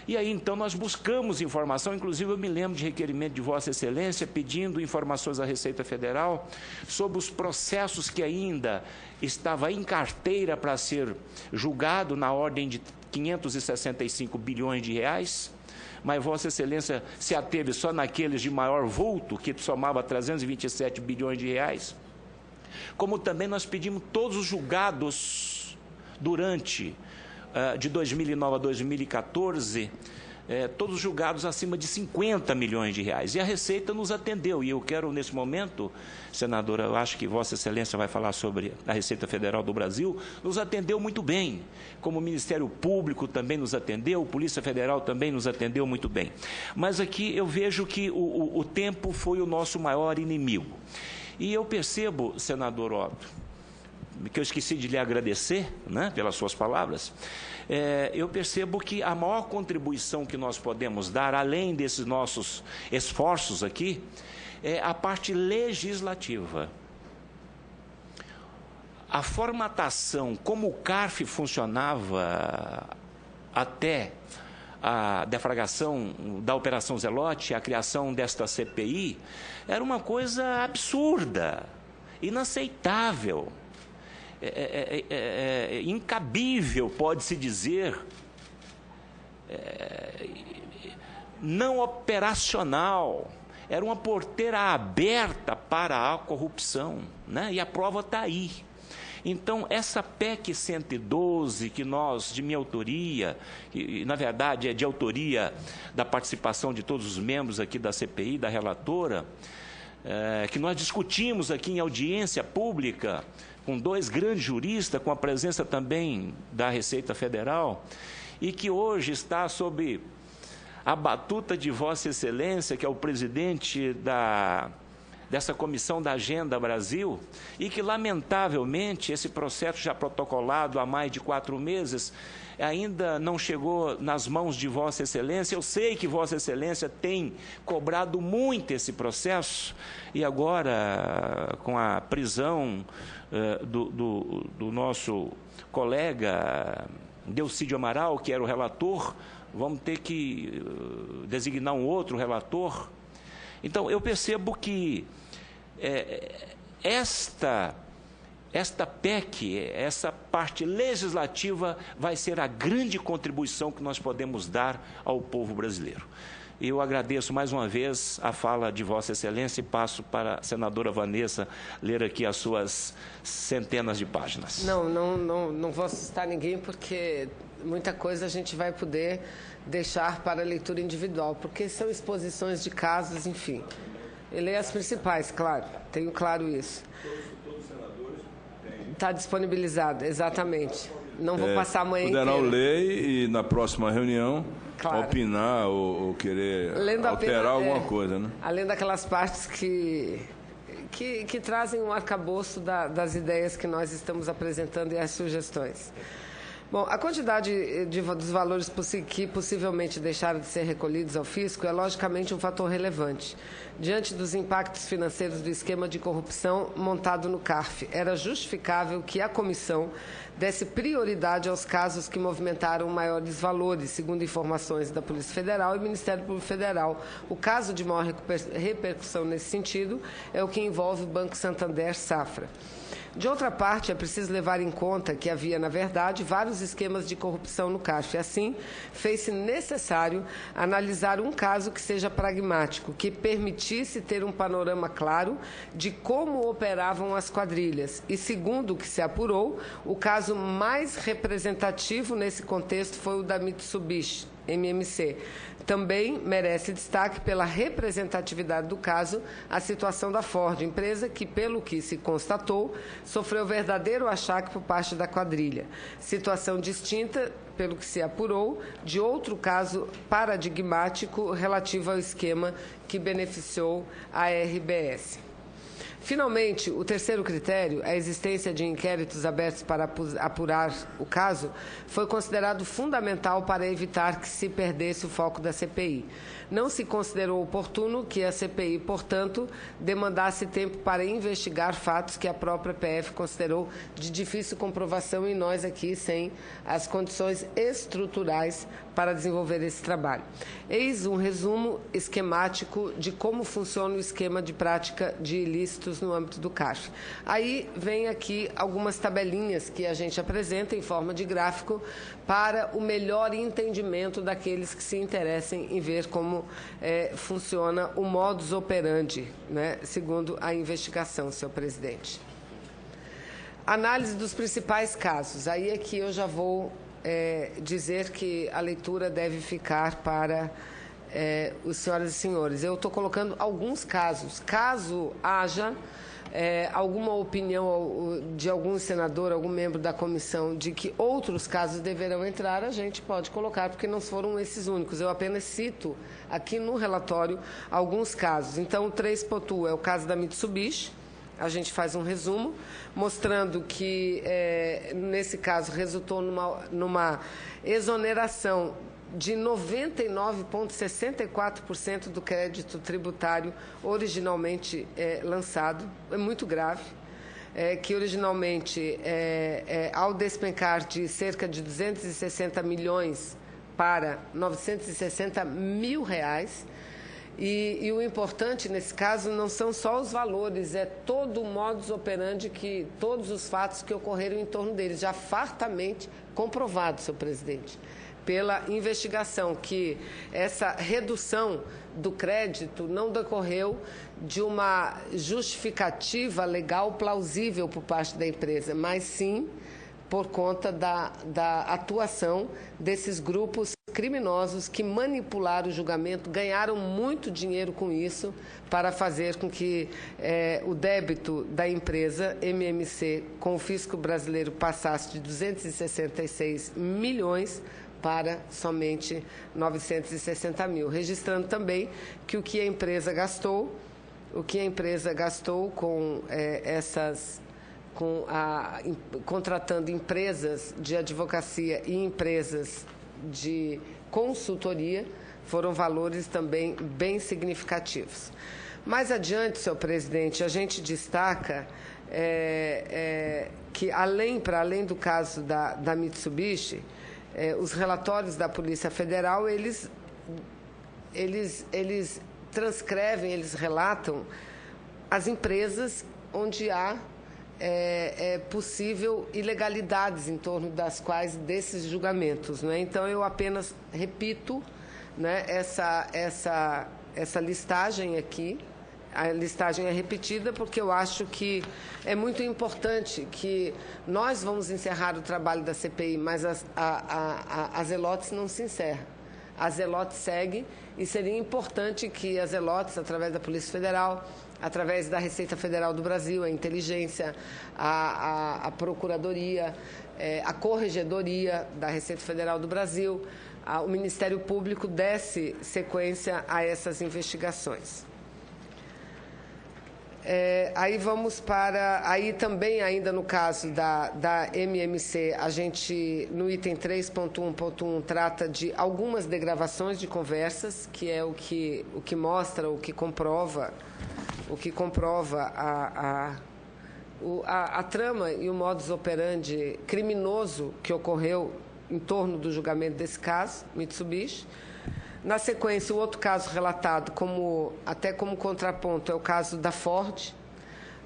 A: E aí, então, nós buscamos informação, inclusive eu me lembro de requerimento de Vossa Excelência, pedindo informações à Receita Federal sobre os processos que ainda estava em carteira para ser julgado na ordem de 565 bilhões de reais, mas Vossa Excelência se ateve só naqueles de maior vulto, que somava 327 bilhões de reais. Como também nós pedimos todos os julgados durante de 2009 a 2014, todos julgados acima de 50 milhões de reais. E a Receita nos atendeu. E eu quero, nesse momento, senadora, eu acho que Vossa Excelência vai falar sobre a Receita Federal do Brasil, nos atendeu muito bem. Como o Ministério Público também nos atendeu, a Polícia Federal também nos atendeu muito bem. Mas aqui eu vejo que o tempo foi o nosso maior inimigo. E eu percebo, senador Otto, que eu esqueci de lhe agradecer, né, pelas suas palavras, eu percebo que a maior contribuição que nós podemos dar, além desses nossos esforços aqui, é a parte legislativa. A formatação, como o CARF funcionava até a deflagração da Operação Zelote, a criação desta CPI, era uma coisa absurda, inaceitável, incabível, pode-se dizer, não operacional. Era uma porteira aberta para a corrupção, né? E a prova está aí. Então, essa PEC 112, que nós, de minha autoria, e na verdade é de autoria da participação de todos os membros aqui da CPI, da relatora, que nós discutimos aqui em audiência pública, com dois grandes juristas, com a presença também da Receita Federal, e que hoje está sob a batuta de Vossa Excelência, que é o presidente da dessa Comissão da Agenda Brasil, e que, lamentavelmente, esse processo já protocolado há mais de 4 meses, ainda não chegou nas mãos de Vossa Excelência. Eu sei que Vossa Excelência tem cobrado muito esse processo, e agora, com a prisão do nosso colega Delcídio Amaral, que era o relator, vamos ter que designar um outro relator. Então, eu percebo que esta PEC, essa parte legislativa, vai ser a grande contribuição que nós podemos dar ao povo brasileiro. Eu agradeço mais uma vez a fala de Vossa Excelência e passo para a senadora Vanessa ler aqui as suas centenas de páginas.
B: Não vou assustar ninguém, porque muita coisa a gente vai poder deixar para leitura individual, porque são exposições de casos, enfim. Eu leio as principais, claro, tenho claro isso.
C: Todos os senadores têm.
B: Está disponibilizado, exatamente. Não vou passar amanhã
C: Poderão
B: inteira.
C: ler e, na próxima reunião,
B: claro,
C: opinar ou querer alterar alguma coisa, né?
B: Além daquelas partes que trazem um arcabouço das ideias que nós estamos apresentando e as sugestões. Bom, a quantidade dos valores que possivelmente deixaram de ser recolhidos ao fisco é logicamente um fator relevante. Diante dos impactos financeiros do esquema de corrupção montado no CARF, era justificável que a comissão desse prioridade aos casos que movimentaram maiores valores, segundo informações da Polícia Federal e Ministério Público Federal. O caso de maior repercussão nesse sentido é o que envolve o Banco Santander Safra. De outra parte, é preciso levar em conta que havia, na verdade, vários esquemas de corrupção no CARF. Assim, fez-se necessário analisar um caso que seja pragmático, que permitisse ter um panorama claro de como operavam as quadrilhas. E, segundo o que se apurou, o caso mais representativo nesse contexto foi o da Mitsubishi MMC. Também merece destaque pela representatividade do caso a situação da Ford, empresa que, pelo que se constatou, sofreu verdadeiro achaque por parte da quadrilha. Situação distinta, pelo que se apurou, de outro caso paradigmático relativo ao esquema que beneficiou a RBS. Finalmente, o terceiro critério, a existência de inquéritos abertos para apurar o caso, foi considerado fundamental para evitar que se perdesse o foco da CPI. Não se considerou oportuno que a CPI, portanto, demandasse tempo para investigar fatos que a própria PF considerou de difícil comprovação e nós aqui sem as condições estruturais para desenvolver esse trabalho. Eis um resumo esquemático de como funciona o esquema de prática de ilícitos no âmbito do CARF. Aí vem aqui algumas tabelinhas que a gente apresenta em forma de gráfico para o melhor entendimento daqueles que se interessem em ver como funciona o modus operandi, né, segundo a investigação, senhor presidente. Análise dos principais casos. Aí é que eu já vou dizer que a leitura deve ficar para os senhoras e senhores. Eu estou colocando alguns casos. Caso haja alguma opinião de algum senador, algum membro da comissão, de que outros casos deverão entrar, a gente pode colocar, porque não foram esses únicos. Eu apenas cito aqui no relatório alguns casos. Então, o 3.1 é o caso da Mitsubishi. A gente faz um resumo, mostrando que, nesse caso, resultou numa exoneração de 99,64% do crédito tributário originalmente lançado. É muito grave. Que originalmente, ao despencar de cerca de 260 milhões para 960 mil reais, e o importante nesse caso não são só os valores, é todo o modus operandi, todos os fatos que ocorreram em torno deles, já fartamente comprovado, senhor presidente, pela investigação, que essa redução do crédito não decorreu de uma justificativa legal plausível por parte da empresa, mas sim por conta da atuação desses grupos criminosos que manipularam o julgamento, ganharam muito dinheiro com isso para fazer com que o débito da empresa MMC com o fisco brasileiro passasse de 266 milhões para somente 960 mil, registrando também que o que a empresa gastou o que a empresa gastou com contratando empresas de advocacia e empresas de consultoria, foram valores também bem significativos. Mais adiante, senhor presidente, a gente destaca que, para além do caso da Mitsubishi, os relatórios da Polícia Federal, eles transcrevem, eles relatam as empresas onde há possível ilegalidades em torno das quais desses julgamentos, né? Então, eu apenas repito, né, essa listagem aqui. A listagem é repetida porque eu acho que é muito importante que nós vamos encerrar o trabalho da CPI, mas a Zelotes não se encerra. A Zelotes segue e seria importante que a Zelotes, através da Polícia Federal, através da Receita Federal do Brasil, a Inteligência, a Procuradoria, a Corregedoria da Receita Federal do Brasil, o Ministério Público desse sequência a essas investigações. Aí vamos para... Aí também, ainda no caso da MMC, a gente, no item 3.1.1, trata de algumas degravações de conversas, que é o que mostra, o que comprova a trama e o modus operandi criminoso que ocorreu em torno do julgamento desse caso, Mitsubishi. Na sequência, o outro caso relatado, até como contraponto, é o caso da Ford.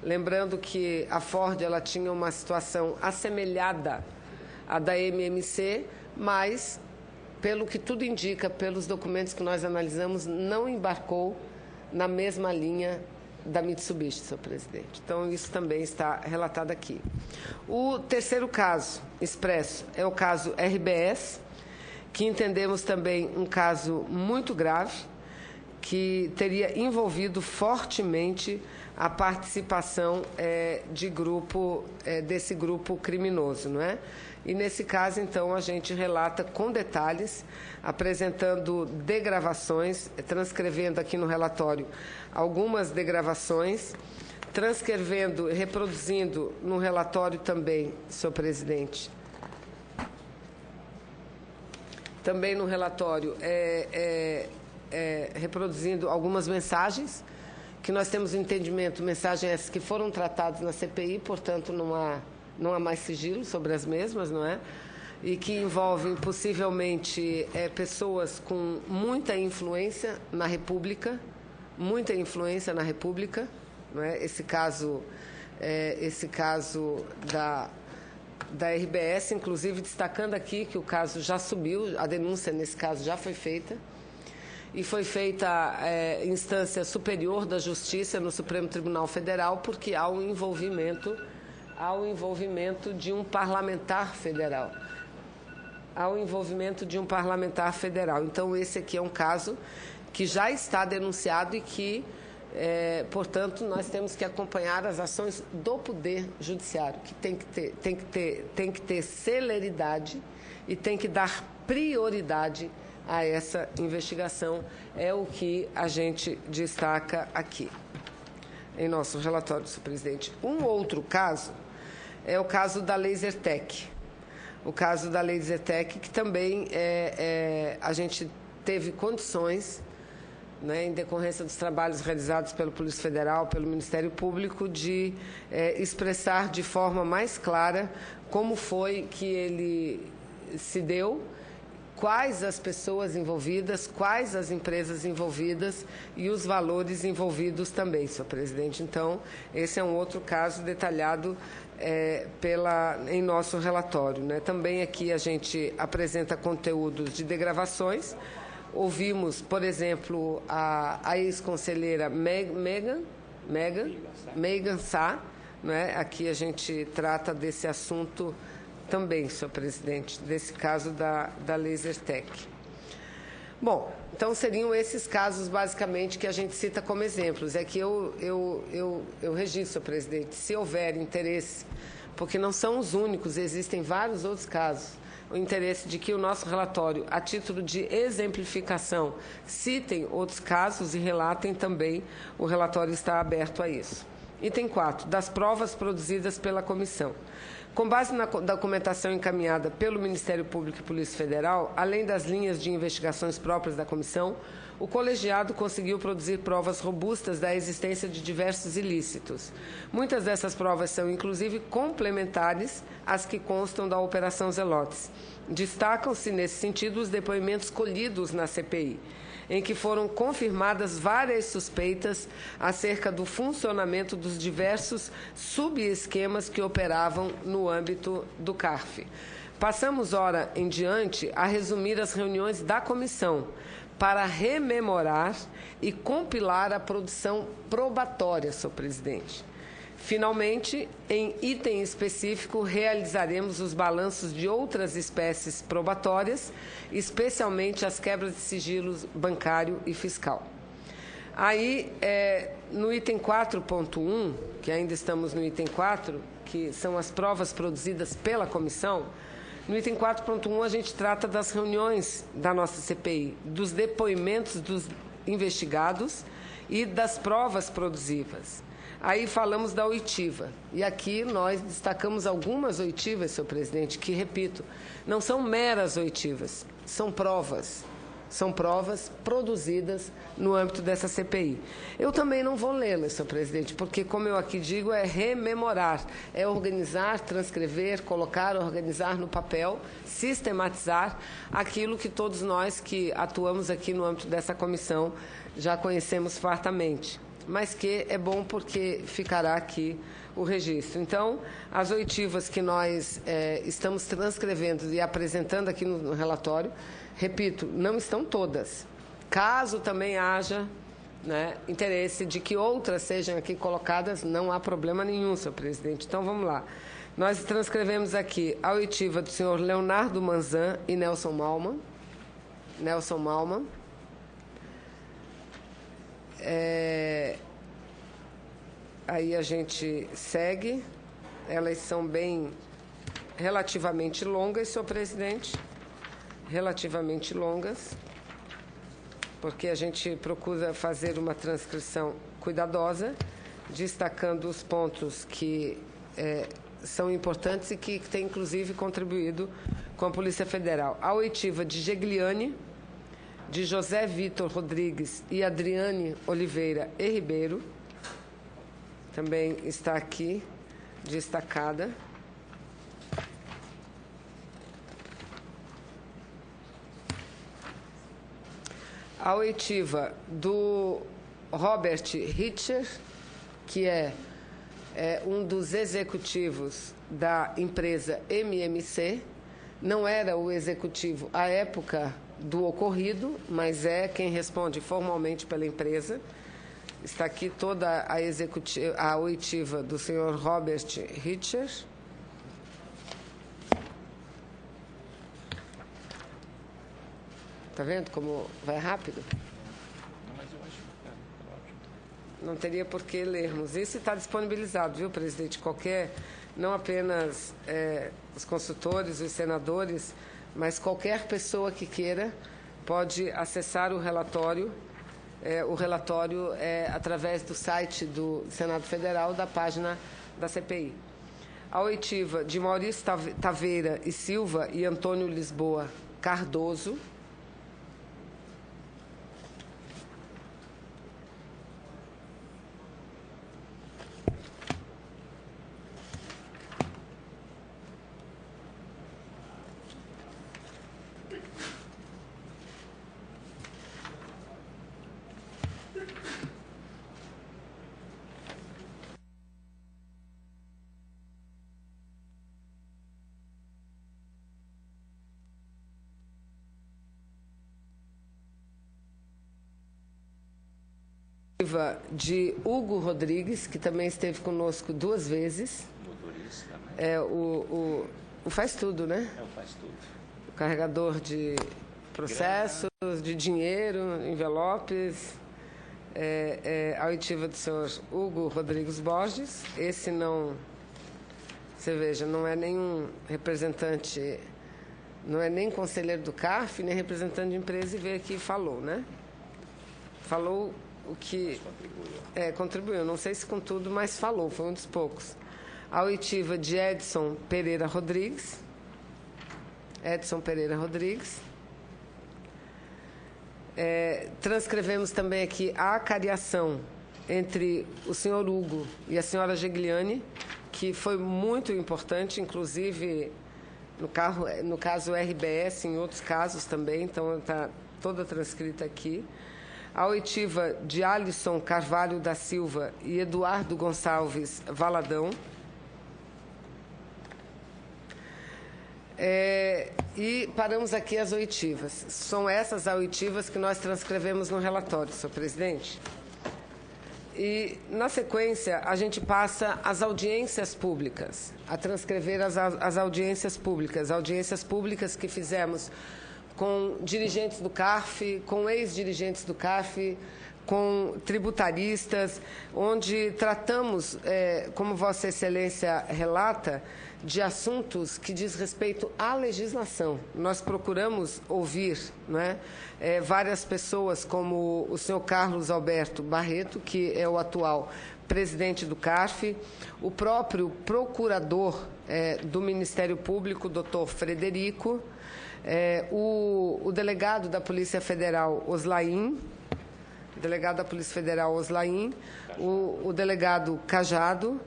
B: Lembrando que a Ford ela tinha uma situação assemelhada à da MMC, mas, pelo que tudo indica, pelos documentos que nós analisamos, não embarcou na mesma linha da Mitsubishi, senhor presidente. Então, isso também está relatado aqui. O terceiro caso expresso é o caso RBS, que entendemos também um caso muito grave, que teria envolvido fortemente a participação desse grupo criminoso, não é? E, nesse caso, então, a gente relata com detalhes, apresentando degravações, transcrevendo aqui no relatório algumas degravações, transcrevendo, reproduzindo no relatório também, senhor presidente, também no relatório, reproduzindo algumas mensagens, que nós temos o entendimento, mensagens essas que foram tratadas na CPI, portanto, não há mais sigilo sobre as mesmas, não é? E que envolvem, possivelmente, pessoas com muita influência na República, não é? Esse caso da RBS, inclusive destacando aqui que o caso já subiu, a denúncia nesse caso já foi feita, e foi feita em instância superior da Justiça no Supremo Tribunal Federal, porque há o envolvimento de um parlamentar federal. Então, esse aqui é um caso que já está denunciado e que, portanto, nós temos que acompanhar as ações do Poder Judiciário, que tem que ter celeridade e tem que dar prioridade a essa investigação. É o que a gente destaca aqui em nosso relatório, senhor presidente. Um outro caso é o caso da Lasertec. O caso da Lasertec, que também a gente teve condições, né, em decorrência dos trabalhos realizados pela Polícia Federal, pelo Ministério Público, de expressar de forma mais clara como foi que ele se deu, quais as pessoas envolvidas, quais as empresas envolvidas e os valores envolvidos também, senhor presidente. Então, esse é um outro caso detalhado em nosso relatório, né? Também aqui a gente apresenta conteúdos de degravações. Ouvimos, por exemplo, a ex-conselheira Megan Sá, né? Aqui a gente trata desse assunto também, senhor presidente, desse caso da Lasertec. Bom, então seriam esses casos, basicamente, que a gente cita como exemplos. É que eu registro, senhor presidente, se houver interesse, porque não são os únicos, existem vários outros casos. o interesse de que o nosso relatório, a título de exemplificação, citem outros casos e relatem também, o relatório está aberto a isso. Item 4, das provas produzidas pela comissão. Com base na documentação encaminhada pelo Ministério Público e Polícia Federal, além das linhas de investigações próprias da comissão, o colegiado conseguiu produzir provas robustas da existência de diversos ilícitos. Muitas dessas provas são, inclusive, complementares às que constam da Operação Zelotes. Destacam-se, nesse sentido, os depoimentos colhidos na CPI, em que foram confirmadas várias suspeitas acerca do funcionamento dos diversos subesquemas que operavam no âmbito do CARF. Passamos, ora em diante, a resumir as reuniões da comissão, para rememorar e compilar a produção probatória, senhor presidente. Finalmente, em item específico, realizaremos os balanços de outras espécies probatórias, especialmente as quebras de sigilos bancário e fiscal. Aí, no item 4.1, que ainda estamos no item 4, que são as provas produzidas pela comissão, no item 4.1 a gente trata das reuniões da nossa CPI, dos depoimentos dos investigados e das provas produzidas. Aí falamos da oitiva. E aqui nós destacamos algumas oitivas, senhor presidente, que, repito, não são meras oitivas, são provas. São provas produzidas no âmbito dessa CPI. Eu também não vou lê-las, senhor presidente, porque, como eu aqui digo, é rememorar, é organizar, transcrever, colocar, organizar no papel, sistematizar aquilo que todos nós que atuamos aqui no âmbito dessa comissão já conhecemos fartamente, mas que é bom porque ficará aqui o registro. Então, as oitivas que nós estamos transcrevendo e apresentando aqui no relatório, repito, não estão todas. Caso também haja interesse de que outras sejam aqui colocadas, não há problema nenhum, senhor presidente. Então, vamos lá. Nós transcrevemos aqui a oitiva do senhor Leonardo Manzan e Nelson Malman. Aí a gente segue. Elas são relativamente longas, senhor presidente. Relativamente longas, porque a gente procura fazer uma transcrição cuidadosa, destacando os pontos que são importantes e que têm, inclusive, contribuído com a Polícia Federal. A oitiva de Gegliani, de José Vitor Rodrigues e Adriane Oliveira e Ribeiro, também está aqui destacada. A oitiva do Robert Richer, que é um dos executivos da empresa MMC, não era o executivo à época do ocorrido, mas é quem responde formalmente pela empresa. Está aqui toda a oitiva do senhor Robert Richer. Está vendo como vai rápido? Não teria por que lermos. Isso está disponibilizado, viu, presidente? Não apenas os consultores, os senadores, mas qualquer pessoa que queira pode acessar o relatório. O relatório é através do site do Senado Federal, da página da CPI. A oitiva de Maurício Taveira e Silva e Antônio Lisboa Cardoso. De Hugo Rodrigues, que também esteve conosco 2 vezes. Motorista, né? O faz tudo, né? O faz tudo. O carregador de processos, de dinheiro, envelopes. A oitiva do senhor Hugo Rodrigues Borges. Esse não... Você veja, não é nenhum representante não é nem conselheiro do CARF, nem representante de empresa, e veio aqui e falou, né? Falou o que... contribuiu. Não sei se com tudo, mas falou, foi um dos poucos. A oitiva de Edson Pereira Rodrigues. Transcrevemos também aqui a acariação entre o senhor Hugo e a senhora Gigliani, que foi muito importante, inclusive no caso RBS, em outros casos também, então está toda transcrita aqui. A oitiva de Alisson Carvalho da Silva e Eduardo Gonçalves Valadão. E paramos aqui as oitivas. São essas as oitivas que nós transcrevemos no relatório, senhor presidente. E, na sequência, a gente passa às audiências públicas, a transcrever as audiências públicas que fizemos com dirigentes do CARF, com ex-dirigentes do CARF, com tributaristas, onde tratamos, como Vossa Excelência relata, de assuntos que diz respeito à legislação. Nós procuramos ouvir, né, várias pessoas, como o senhor Carlos Alberto Barreto, que é o atual presidente do CARF, o próprio procurador do Ministério Público, doutor Frederico, o delegado da Polícia Federal, Oslaim, o delegado Cajado,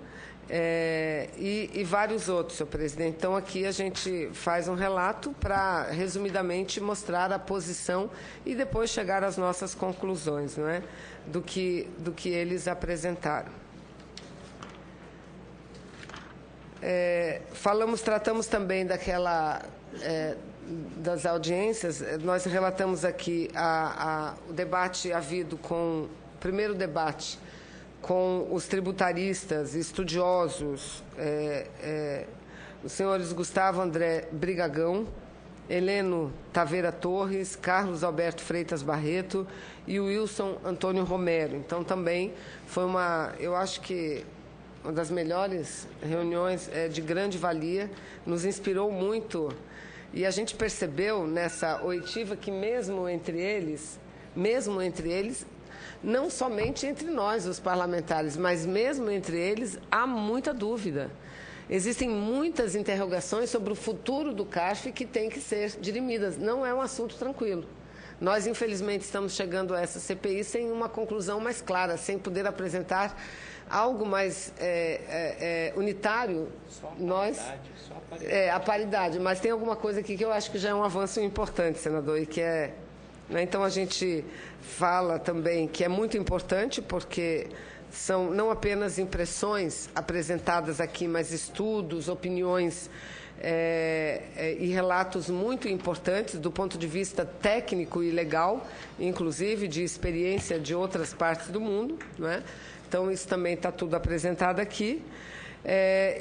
B: e vários outros, senhor presidente. Então, aqui a gente faz um relato para, resumidamente, mostrar a posição e depois chegar às nossas conclusões, não é? do que eles apresentaram. Tratamos também das audiências. Nós relatamos aqui o debate havido o primeiro debate com os tributaristas, estudiosos, os senhores Gustavo André Brigagão, Heleno Taveira Torres, Carlos Alberto Freitas Barreto e o Wilson Antônio Romero. Então, também foi eu acho que uma das melhores reuniões, de grande valia, nos inspirou muito. E a gente percebeu nessa oitiva que mesmo entre eles, não somente entre nós, os parlamentares, mas mesmo entre eles, há muita dúvida. Existem muitas interrogações sobre o futuro do CARF que têm que ser dirimidas. Não é um assunto tranquilo. Nós, infelizmente, estamos chegando a essa CPI sem uma conclusão mais clara, sem poder apresentar algo mais unitário.
A: Só
B: a paridade. Mas tem alguma coisa aqui que eu acho que já é um avanço importante, senador, e que Então, a gente fala também que é muito importante, porque são não apenas impressões apresentadas aqui, mas estudos, opiniões e relatos muito importantes do ponto de vista técnico e legal, inclusive de experiência de outras partes do mundo, não é? Então, isso também está tudo apresentado aqui.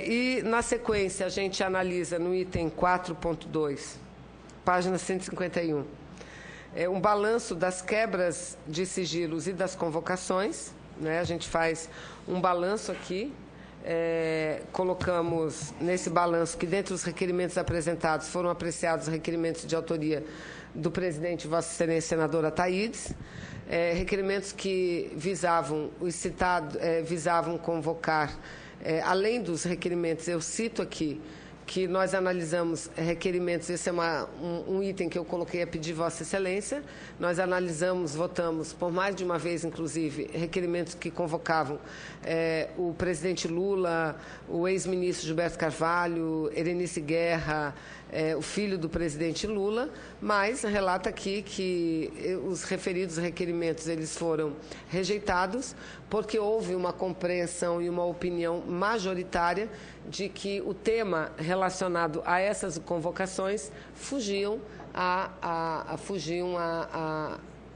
B: E, na sequência, a gente analisa no item 4.2, página 151, um balanço das quebras de sigilos e das convocações, né? A gente faz um balanço aqui, colocamos nesse balanço que, dentre os requerimentos apresentados, foram apreciados requerimentos de autoria do presidente, Vossa Excelência, senadora Thaídes, requerimentos que visavam convocar, além dos requerimentos, eu cito aqui, que nós analisamos requerimentos, esse é um item que eu coloquei a pedir Vossa Excelência, nós analisamos, votamos, por mais de uma vez, inclusive, requerimentos que convocavam o presidente Lula, o ex-ministro Gilberto Carvalho, Erenice Guerra, o filho do presidente Lula, mas relata aqui que os referidos requerimentos eles foram rejeitados porque houve uma compreensão e uma opinião majoritária de que o tema relacionado a essas convocações fugiam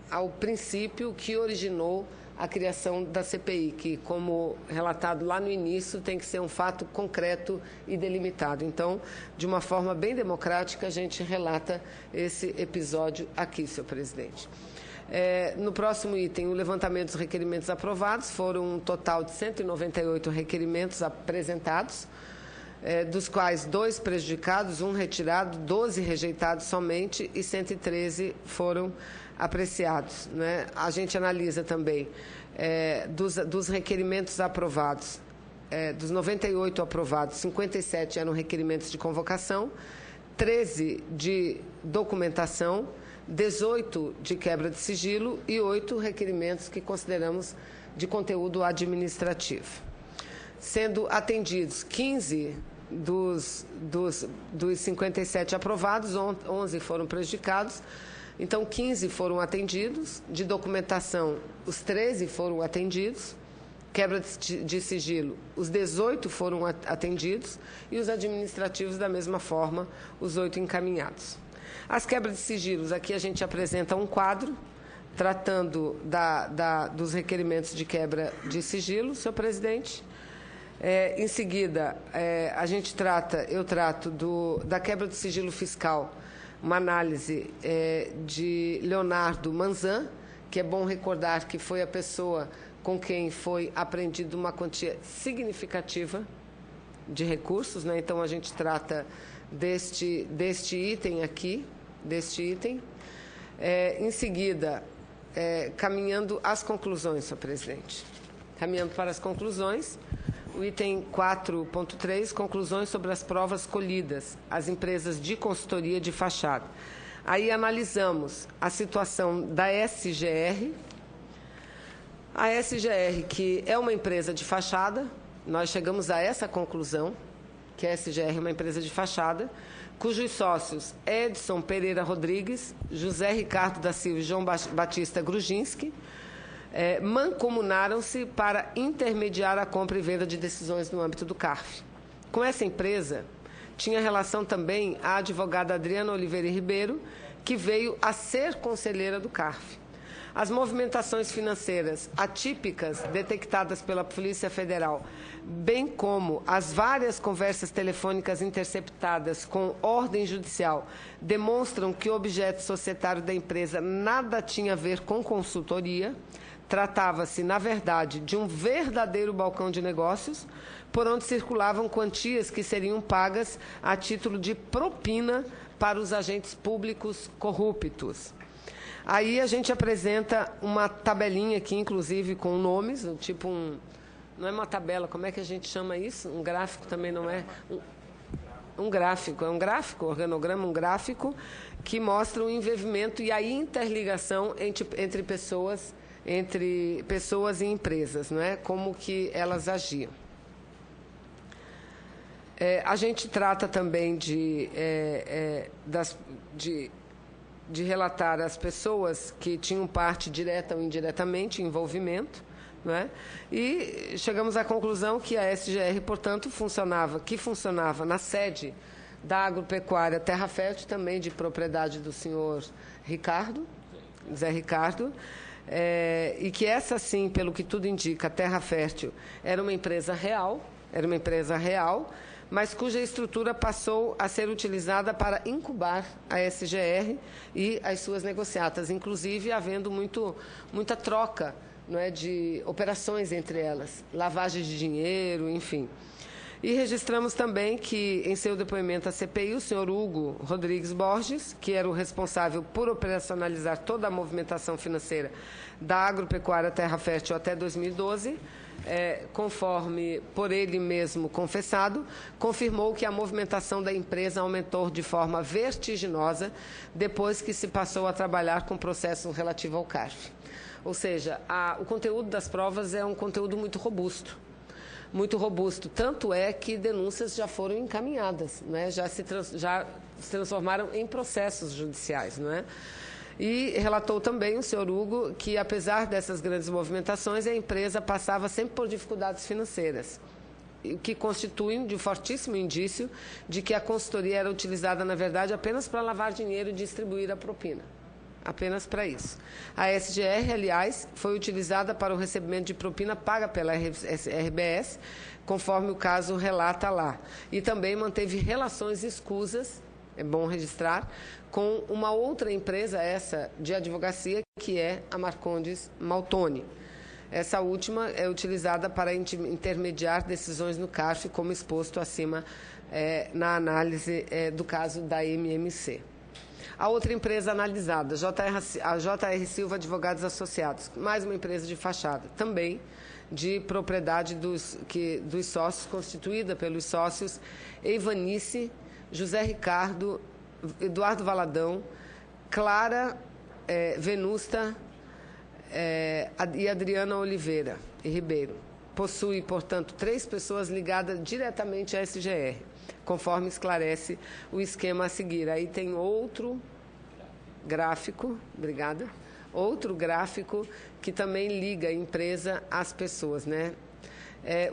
B: ao princípio que originou a criação da CPI, que, como relatado lá no início, tem que ser um fato concreto e delimitado. Então, de uma forma bem democrática, a gente relata esse episódio aqui, senhor presidente. No próximo item, o levantamento dos requerimentos aprovados, foram um total de 198 requerimentos apresentados. dos quais 2 prejudicados, 1 retirado, 12 rejeitados somente e 113 foram apreciados, né? A gente analisa também dos requerimentos aprovados, dos 98 aprovados, 57 eram requerimentos de convocação, 13 de documentação, 18 de quebra de sigilo e 8 requerimentos que consideramos de conteúdo administrativo. Sendo atendidos 15 dos 57 aprovados, 11 foram prejudicados. Então, 15 foram atendidos, de documentação, os 13 foram atendidos, quebra de sigilo, os 18 foram atendidos e os administrativos, da mesma forma, os 8 encaminhados. As quebras de sigilos, aqui a gente apresenta um quadro, tratando dos requerimentos de quebra de sigilo, senhor presidente. Em seguida, eu trato da quebra de sigilo fiscal, uma análise de Leonardo Manzan, que é bom recordar que foi a pessoa com quem foi apreendida uma quantia significativa de recursos, né? Então, a gente trata deste item aqui, em seguida, caminhando às conclusões, senhor presidente. Caminhando para as conclusões, o item 4.3, conclusões sobre as provas colhidas, as empresas de consultoria de fachada. Aí analisamos a situação da SGR. A SGR, que é uma empresa de fachada, nós chegamos a essa conclusão, que a SGR é uma empresa de fachada, cujos sócios Edson Pereira Rodrigues, José Ricardo da Silva e João Batista Grujinski, mancomunaram-se para intermediar a compra e venda de decisões no âmbito do CARF. Com essa empresa, tinha relação também a advogada Adriana Oliveira Ribeiro, que veio a ser conselheira do CARF. As movimentações financeiras atípicas detectadas pela Polícia Federal, bem como as várias conversas telefônicas interceptadas com ordem judicial, demonstram que o objeto societário da empresa nada tinha a ver com consultoria. Tratava-se, na verdade, de um verdadeiro balcão de negócios, por onde circulavam quantias que seriam pagas a título de propina para os agentes públicos corruptos. Aí a gente apresenta uma tabelinha aqui, inclusive, com nomes, tipo não é uma tabela, como é que a gente chama isso? Um gráfico também não é? Um gráfico, é um gráfico, organograma, um gráfico, que mostra o envolvimento e a interligação entre pessoas e empresas, não é? Como que elas agiam. A gente trata também de relatar as pessoas que tinham parte direta ou indiretamente, envolvimento, não é? E chegamos à conclusão que a SGR, portanto, funcionava na sede da Agropecuária Terra Fértil, também de propriedade do senhor Zé Ricardo, e que essa, sim, pelo que tudo indica, a Terra Fértil era uma empresa real, mas cuja estrutura passou a ser utilizada para incubar a SGR e as suas negociatas, inclusive havendo muita troca, não é, de operações entre elas, lavagem de dinheiro, enfim. E registramos também que, em seu depoimento à CPI, o senhor Hugo Rodrigues Borges, que era o responsável por operacionalizar toda a movimentação financeira da Agropecuária Terra Fértil até 2012, conforme por ele mesmo confessado, confirmou que a movimentação da empresa aumentou de forma vertiginosa depois que se passou a trabalhar com o processo relativo ao CARF. Ou seja, o conteúdo das provas é um conteúdo muito robusto. Muito robusto. Tanto é que denúncias já foram encaminhadas, né? Já se transformaram em processos judiciais, não é? E relatou também o senhor Hugo que, apesar dessas grandes movimentações, a empresa passava sempre por dificuldades financeiras, o que constitui de fortíssimo indício de que a consultoria era utilizada, na verdade, apenas para lavar dinheiro e distribuir a propina. Apenas para isso. A SGR, aliás, foi utilizada para o recebimento de propina paga pela RBS, conforme o caso relata lá. E também manteve relações escusas, é bom registrar, com uma outra empresa, essa de advocacia, que é a Marcondes Maltoni. Essa última é utilizada para intermediar decisões no CARF, como exposto acima na análise do caso da MMC. A outra empresa analisada, a JR Silva Advogados Associados, mais uma empresa de fachada, também de propriedade dos sócios, constituída pelos sócios Eivanice, José Ricardo, Eduardo Valadão, Clara Venusta e Adriana Oliveira e Ribeiro. Possui, portanto, 3 pessoas ligadas diretamente à SGR, conforme esclarece o esquema a seguir. Aí tem outro gráfico, obrigada, outro gráfico que também liga a empresa às pessoas, né?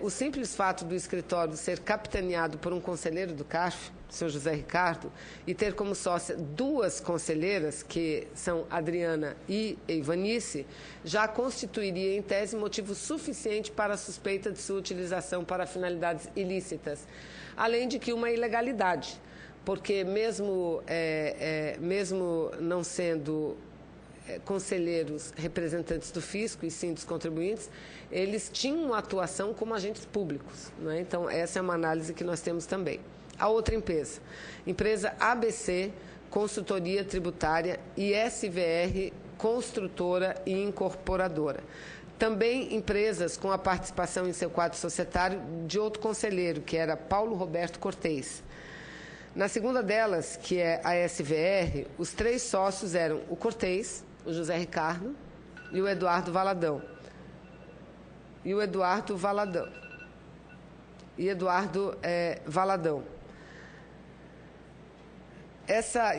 B: O simples fato do escritório ser capitaneado por um conselheiro do CARF, o senhor José Ricardo, e ter como sócia 2 conselheiras, que são Adriana e Eivanice, já constituiria, em tese, motivo suficiente para a suspeita de sua utilização para finalidades ilícitas, além de que uma ilegalidade, porque mesmo não sendo conselheiros representantes do fisco e sim dos contribuintes, eles tinham atuação como agentes públicos, né? Então, essa é uma análise que nós temos também. A outra empresa ABC, Consultoria Tributária, e SVR, Construtora e Incorporadora. Também empresas com a participação em seu quadro societário de outro conselheiro, que era Paulo Roberto Cortez. Na segunda delas, que é a SVR, os 3 sócios eram o Cortez, o José Ricardo e o Eduardo Valadão. Valadão.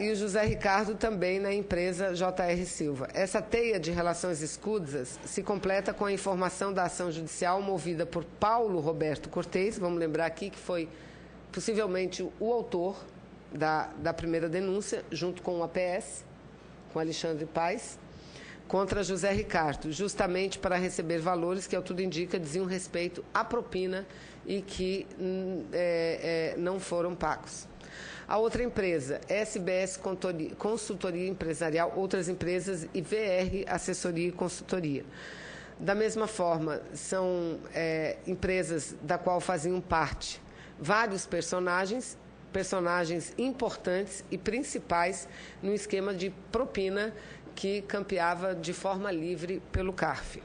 B: E o José Ricardo também na empresa JR Silva. Essa teia de relações escusas se completa com a informação da ação judicial movida por Paulo Roberto Cortez, vamos lembrar aqui que foi possivelmente o autor da primeira denúncia, junto com o APS, com Alexandre Paes, contra José Ricardo, justamente para receber valores que, ao tudo indica, diziam respeito à propina e que não foram pagos. A outra empresa, SBS Consultoria Empresarial, outras empresas e VR Assessoria e Consultoria. Da mesma forma, são empresas da qual faziam parte vários personagens importantes e principais no esquema de propina que campeava de forma livre pelo CARF.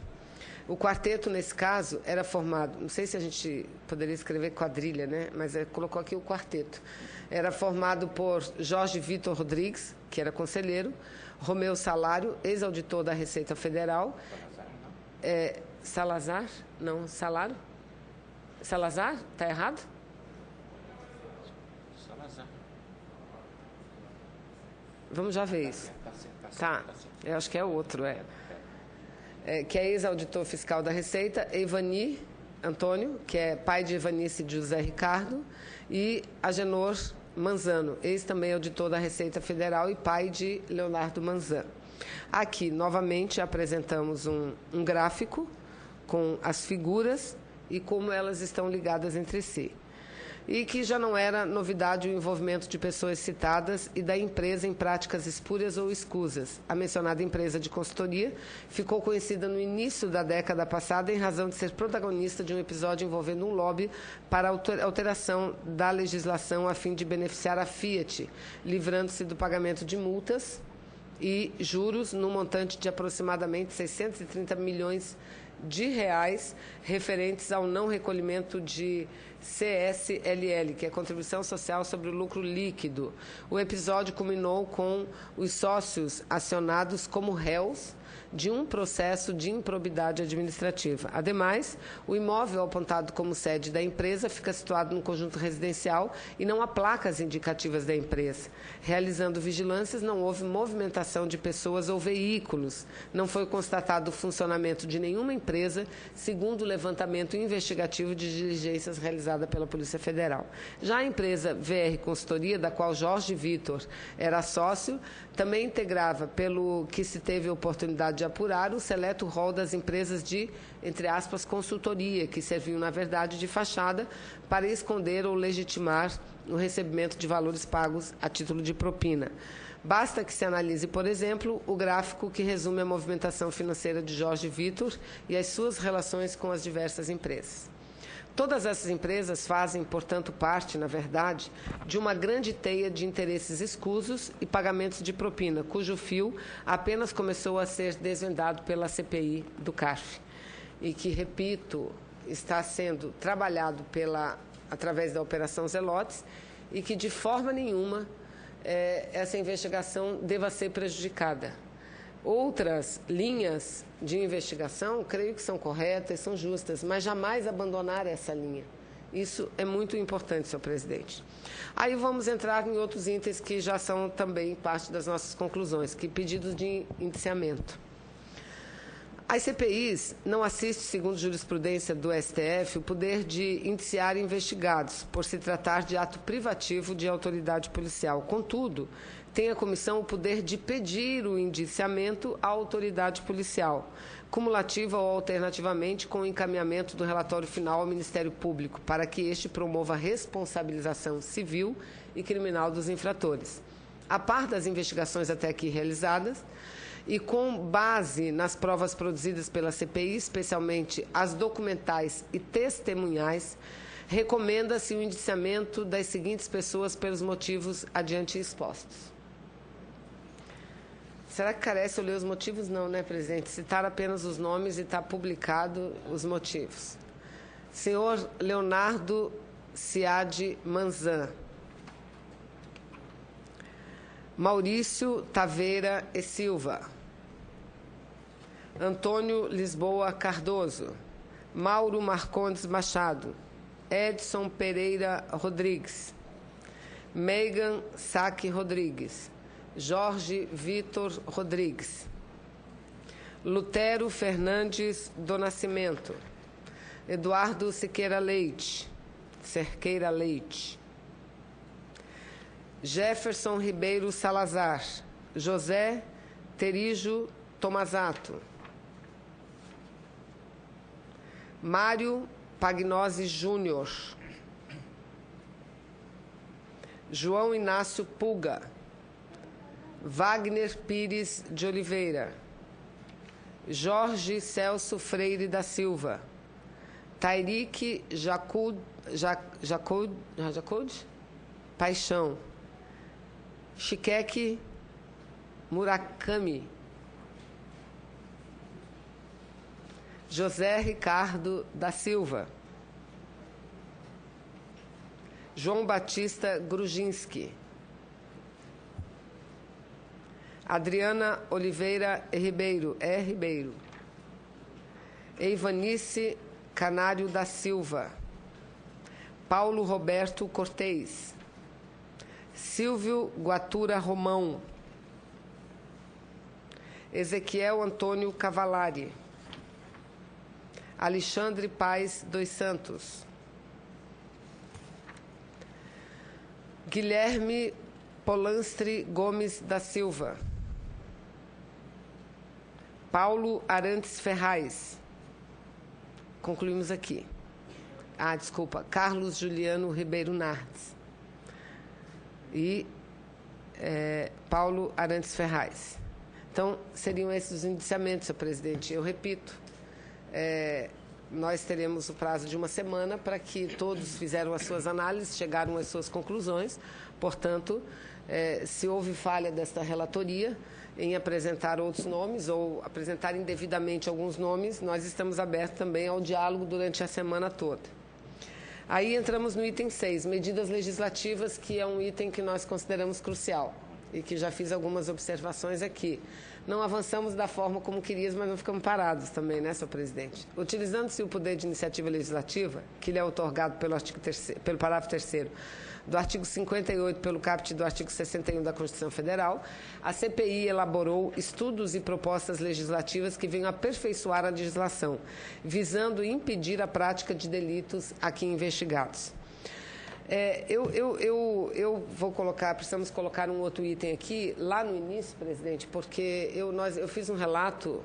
B: O quarteto, nesse caso, era formado, não sei se a gente poderia escrever quadrilha, né? Mas colocou aqui o quarteto. Era formado por Jorge Vitor Rodrigues, que era conselheiro, Romeu Salário, ex-auditor da Receita Federal. Salazar? Não, Salário? Salazar? Está errado?
A: Salazar.
B: Vamos já ver isso. Tá, eu acho que é outro, que é ex-auditor fiscal da Receita, Eivani Antônio, que é pai de Eivanice e de José Ricardo, e Agenor Manzano, ex-também auditor da Receita Federal e pai de Leonardo Manzano. Aqui, novamente, apresentamos um gráfico com as figuras e como elas estão ligadas entre si. E que já não era novidade o envolvimento de pessoas citadas e da empresa em práticas espúrias ou escusas. A mencionada empresa de consultoria ficou conhecida no início da década passada em razão de ser protagonista de um episódio envolvendo um lobby para alteração da legislação a fim de beneficiar a Fiat, livrando-se do pagamento de multas e juros no montante de aproximadamente 630 milhões de reais referentes ao não recolhimento de CSLL, que é Contribuição Social sobre o Lucro Líquido. O episódio culminou com os sócios acionados como réus de um processo de improbidade administrativa. Ademais, o imóvel apontado como sede da empresa fica situado no conjunto residencial e não há placas indicativas da empresa. Realizando vigilâncias, não houve movimentação de pessoas ou veículos. Não foi constatado o funcionamento de nenhuma empresa, segundo o levantamento investigativo de diligências realizada pela Polícia Federal. Já a empresa VR Consultoria, da qual Jorge Vitor era sócio, também integrava, pelo que se teve a oportunidade de apurar, o seleto rol das empresas de, entre aspas, consultoria, que serviam, na verdade, de fachada para esconder ou legitimar o recebimento de valores pagos a título de propina. Basta que se analise, por exemplo, o gráfico que resume a movimentação financeira de Jorge Vitor e as suas relações com as diversas empresas. Todas essas empresas fazem, portanto, parte, na verdade, de uma grande teia de interesses escusos e pagamentos de propina, cujo fio apenas começou a ser desvendado pela CPI do CARF e que, repito, está sendo trabalhado através da Operação Zelotes e que, de forma nenhuma, essa investigação deva ser prejudicada. Outras linhas de investigação, creio que são corretas, são justas, mas jamais abandonar essa linha. Isso é muito importante, senhor presidente. Aí vamos entrar em outros itens que já são também parte das nossas conclusões, que pedidos de indiciamento. As CPIs não assistem, segundo jurisprudência do STF, o poder de indiciar investigados, por se tratar de ato privativo de autoridade policial. Contudo, tem a comissão o poder de pedir o indiciamento à autoridade policial, cumulativa ou alternativamente com o encaminhamento do relatório final ao Ministério Público, para que este promova a responsabilização civil e criminal dos infratores. A par das investigações até aqui realizadas, e com base nas provas produzidas pela CPI, especialmente as documentais e testemunhais, recomenda-se o indiciamento das seguintes pessoas pelos motivos adiante expostos. Será que carece eu ler os motivos? Não, né, presidente? Citar apenas os nomes e está publicado os motivos. Senhor Leonardo Ciad Manzan. Maurício Taveira e Silva. Antônio Lisboa Cardoso. Mauro Marcondes Machado. Edson Pereira Rodrigues. Megan Saque Rodrigues. Jorge Vitor Rodrigues. Lutero Fernandes do Nascimento. Eduardo Cerqueira Leite. Jefferson Ribeiro Salazar. José Terijo Tomasato. Mário Pagnozzi Júnior. João Inácio Puga. Wagner Pires de Oliveira. Jorge Celso Freire da Silva. Tairique Jacud Paixão. Shigeaki Murakami. José Ricardo da Silva. João Batista Grujinski. Adriana Oliveira Ribeiro. Eivanice Canário da Silva. Paulo Roberto Cortez. Silvio Guatura Romão. Ezequiel Antônio Cavalari. Alexandre Paes dos Santos. Guilherme Polanstri Gomes da Silva. Paulo Arantes Ferraz. Concluímos aqui. Desculpa. Carlos Juliano Ribeiro Nardes. E Paulo Arantes Ferraz. Então, seriam esses os indiciamentos, senhor presidente. Eu repito, nós teremos o prazo de uma semana para que todos fizeram as suas análises, chegaram às suas conclusões. Portanto, se houve falha desta relatoria em apresentar outros nomes ou apresentar indevidamente alguns nomes, nós estamos abertos também ao diálogo durante a semana toda. Aí entramos no item 6, medidas legislativas, que é um item que nós consideramos crucial e que já fiz algumas observações aqui. Não avançamos da forma como queríamos, mas não ficamos parados também, né, senhor presidente? Utilizando-se o poder de iniciativa legislativa, que lhe é otorgado pelo parágrafo 3º do artigo 58, pelo caput do artigo 61 da Constituição Federal, a CPI elaborou estudos e propostas legislativas que venham aperfeiçoar a legislação, visando impedir a prática de delitos aqui investigados. Eu vou colocar, precisamos colocar um outro item aqui, lá no início, presidente, porque eu fiz um relato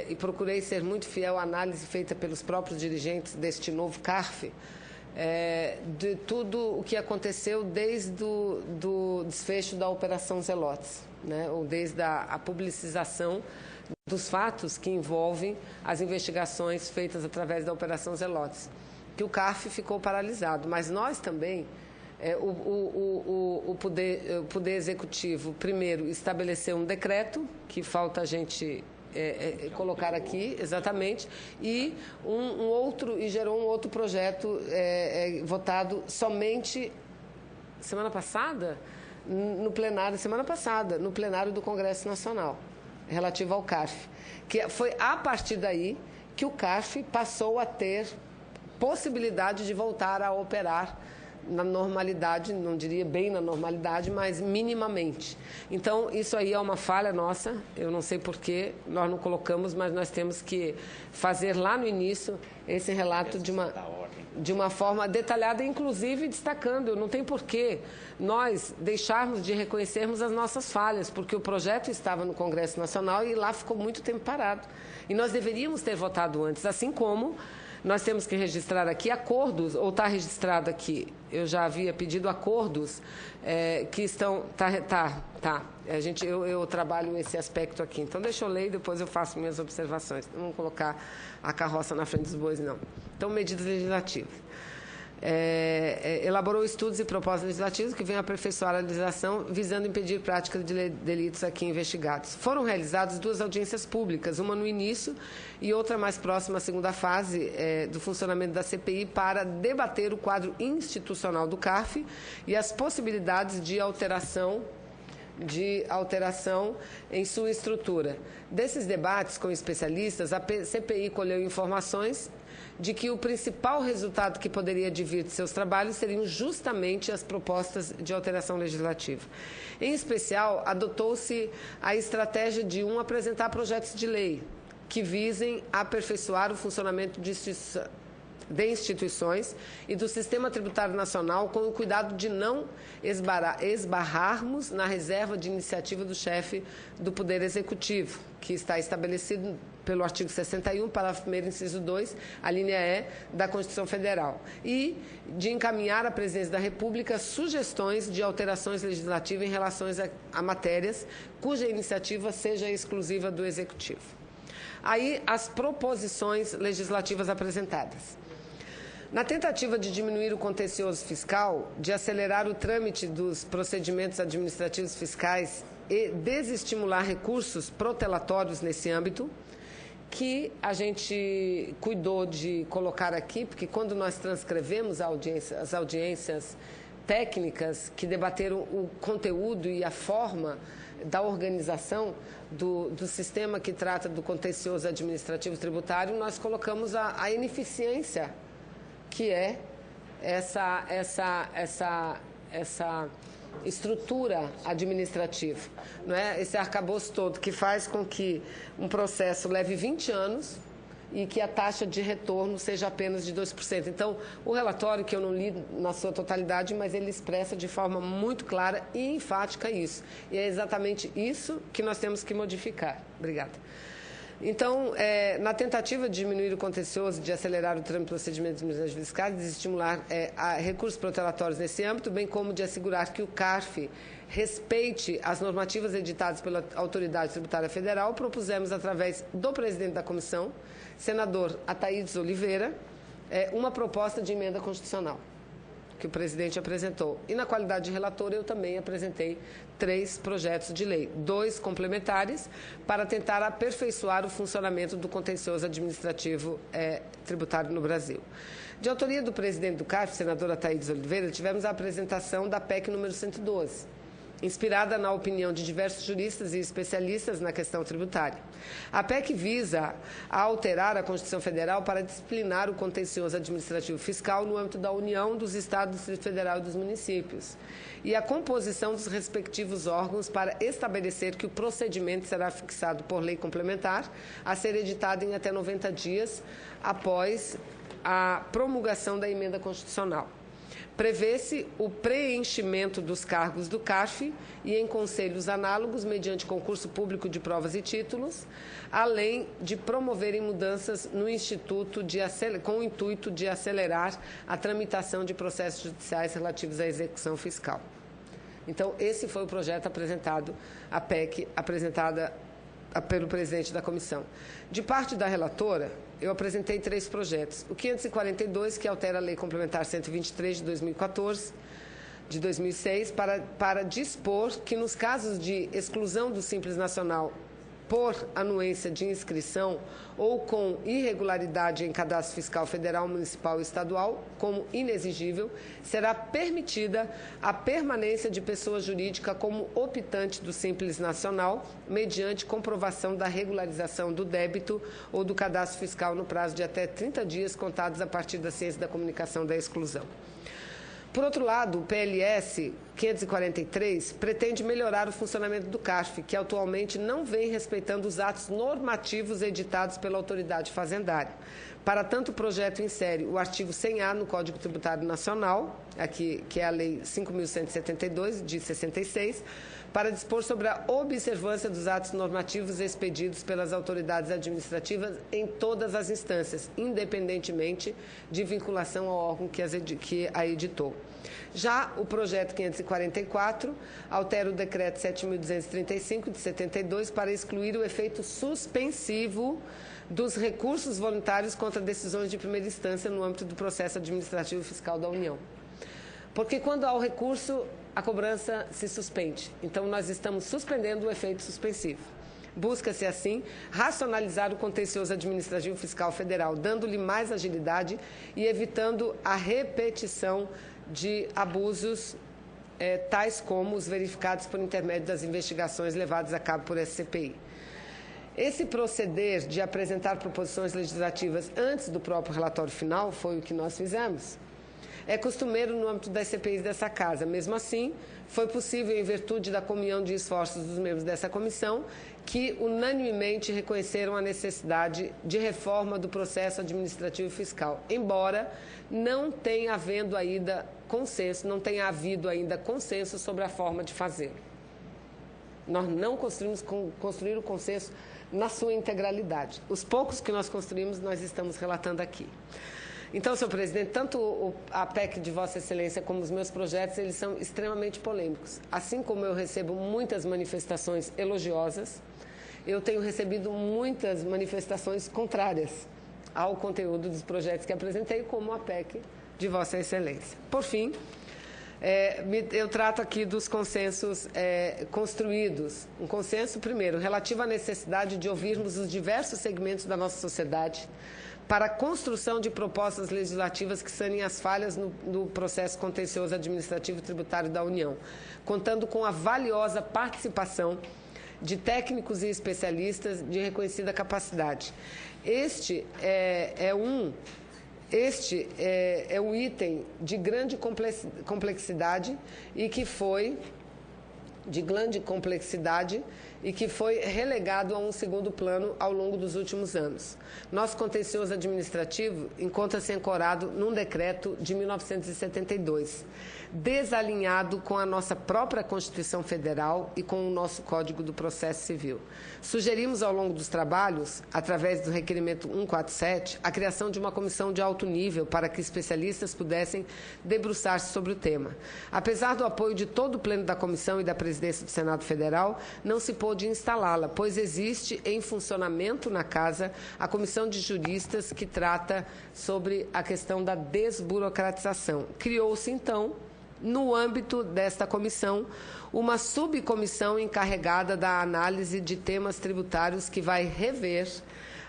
B: e procurei ser muito fiel à análise feita pelos próprios dirigentes deste novo CARF, de tudo o que aconteceu desde do desfecho da Operação Zelotes, né? Ou desde a publicização dos fatos que envolvem as investigações feitas através da Operação Zelotes, que o CARF ficou paralisado. Mas nós também, o Poder Executivo, primeiro, estabeleceu um decreto, que falta a gente colocar aqui, exatamente, e gerou um outro projeto votado somente semana passada, no plenário do Congresso Nacional, relativo ao CARF, que foi a partir daí que o CARF passou a ter possibilidade de voltar a operar na normalidade, não diria bem na normalidade, mas minimamente. Então, isso aí é uma falha nossa, eu não sei por que nós não colocamos, mas nós temos que fazer lá no início esse relato de uma forma detalhada, inclusive destacando, não tem por que nós deixarmos de reconhecermos as nossas falhas, porque o projeto estava no Congresso Nacional e lá ficou muito tempo parado. E nós deveríamos ter votado antes, assim como nós temos que registrar aqui acordos, ou está registrado aqui, eu já havia pedido acordos que estão... Eu trabalho esse aspecto aqui. Então, deixa eu ler e depois eu faço minhas observações. Não vamos colocar a carroça na frente dos bois, não. Então, medidas legislativas. Elaborou estudos e propostas legislativas que venham aperfeiçoar a legislação visando impedir práticas de delitos aqui investigados. Foram realizadas 2 audiências públicas, uma no início e outra mais próxima à segunda fase do funcionamento da CPI para debater o quadro institucional do CARF e as possibilidades de alteração em sua estrutura. Desses debates com especialistas, a CPI colheu informações de que o principal resultado que poderia advir de seus trabalhos seriam justamente as propostas de alteração legislativa. Em especial, adotou-se a estratégia de apresentar projetos de lei que visem aperfeiçoar o funcionamento de instituições e do sistema tributário nacional com o cuidado de não esbarrarmos na reserva de iniciativa do chefe do Poder Executivo, que está estabelecido pelo artigo 61, parágrafo 1º, inciso 2, a linha E da Constituição Federal, e de encaminhar à Presidência da República sugestões de alterações legislativas em relação a matérias cuja iniciativa seja exclusiva do Executivo. Aí, as proposições legislativas apresentadas. Na tentativa de diminuir o contencioso fiscal, de acelerar o trâmite dos procedimentos administrativos fiscais e desestimular recursos protelatórios nesse âmbito, que a gente cuidou de colocar aqui, porque quando nós transcrevemos as audiências técnicas que debateram o conteúdo e a forma da organização do sistema que trata do contencioso administrativo tributário, nós colocamos a ineficiência que é essa estrutura administrativa, não é? Esse arcabouço todo que faz com que um processo leve 20 anos e que a taxa de retorno seja apenas de 2%. Então, o relatório, que eu não li na sua totalidade, mas ele expressa de forma muito clara e enfática isso. E é exatamente isso que nós temos que modificar. Obrigada. Então, na tentativa de diminuir o contencioso, de acelerar o trâmite de procedimentos administrativos fiscais, de estimular recursos protelatórios nesse âmbito, bem como de assegurar que o CARF respeite as normativas editadas pela Autoridade Tributária Federal, propusemos, através do presidente da comissão, senador Ataídes Oliveira, uma proposta de emenda constitucional que o presidente apresentou. E, na qualidade de relator, eu também apresentei 3 projetos de lei, 2 complementares, para tentar aperfeiçoar o funcionamento do contencioso administrativo tributário no Brasil. De autoria do presidente do CARF, senador Ataídes Oliveira, tivemos a apresentação da PEC número 112, inspirada na opinião de diversos juristas e especialistas na questão tributária. A PEC visa a alterar a Constituição Federal para disciplinar o contencioso administrativo fiscal no âmbito da União, dos Estados, do Distrito Federal e dos municípios, e a composição dos respectivos órgãos para estabelecer que o procedimento será fixado por lei complementar, a ser editada em até 90 dias após a promulgação da emenda constitucional. Prevê-se o preenchimento dos cargos do CARF e em conselhos análogos mediante concurso público de provas e títulos, além de promoverem mudanças no Instituto com o intuito de acelerar a tramitação de processos judiciais relativos à execução fiscal. Então, esse foi o projeto apresentado, a PEC apresentada pelo presidente da comissão. De parte da relatora, eu apresentei 3 projetos. O 542, que altera a Lei Complementar 123 de 2014, de 2006, para dispor que nos casos de exclusão do Simples Nacional por anuência de inscrição ou com irregularidade em cadastro fiscal federal, municipal e estadual, como inexigível, será permitida a permanência de pessoa jurídica como optante do Simples Nacional, mediante comprovação da regularização do débito ou do cadastro fiscal no prazo de até 30 dias contados a partir da ciência da comunicação da exclusão. Por outro lado, o PLS 543 pretende melhorar o funcionamento do CARF, que atualmente não vem respeitando os atos normativos editados pela autoridade fazendária. Para tanto, o projeto insere o artigo 100A no Código Tributário Nacional, aqui, que é a Lei 5.172, de 66, para dispor sobre a observância dos atos normativos expedidos pelas autoridades administrativas em todas as instâncias, independentemente de vinculação ao órgão que a editou. Já o projeto 544 altera o decreto 7.235, de 72, para excluir o efeito suspensivo dos recursos voluntários contra decisões de primeira instância no âmbito do processo administrativo fiscal da União. Porque quando há o recurso, a cobrança se suspende. Então, nós estamos suspendendo o efeito suspensivo. Busca-se, assim, racionalizar o contencioso administrativo fiscal federal, dando-lhe mais agilidade e evitando a repetição de abusos tais como os verificados por intermédio das investigações levadas a cabo por essa CPI. Esse proceder de apresentar proposições legislativas antes do próprio relatório final foi o que nós fizemos. É costumeiro no âmbito das CPIs dessa Casa. Mesmo assim, foi possível, em virtude da comunhão de esforços dos membros dessa comissão, que unanimemente reconheceram a necessidade de reforma do processo administrativo fiscal, embora não tenha havido ainda consenso sobre a forma de fazê-lo. Nós não conseguimos construir o consenso na sua integralidade. Os poucos que nós construímos, nós estamos relatando aqui. Então, senhor presidente, tanto a PEC de Vossa Excelência como os meus projetos, eles são extremamente polêmicos. Assim como eu recebo muitas manifestações elogiosas, eu tenho recebido muitas manifestações contrárias ao conteúdo dos projetos que apresentei, como a PEC de Vossa Excelência. Por fim, eu trato aqui dos consensos construídos. Um consenso, primeiro, relativo à necessidade de ouvirmos os diversos segmentos da nossa sociedade para a construção de propostas legislativas que sanem as falhas no processo contencioso administrativo tributário da União, contando com a valiosa participação de técnicos e especialistas de reconhecida capacidade. Este é um item de grande complexidade e que foi relegado a um segundo plano ao longo dos últimos anos. Nosso contencioso administrativo encontra-se ancorado num decreto de 1972, desalinhado com a nossa própria Constituição Federal e com o nosso Código do Processo Civil. Sugerimos ao longo dos trabalhos, através do requerimento 147, a criação de uma comissão de alto nível para que especialistas pudessem debruçar-se sobre o tema. Apesar do apoio de todo o pleno da comissão e da presidência do Senado Federal, não se pôde instalá-la, pois existe em funcionamento na Casa a comissão de juristas que trata sobre a questão da desburocratização. Criou-se, então, no âmbito desta comissão, uma subcomissão encarregada da análise de temas tributários que vai rever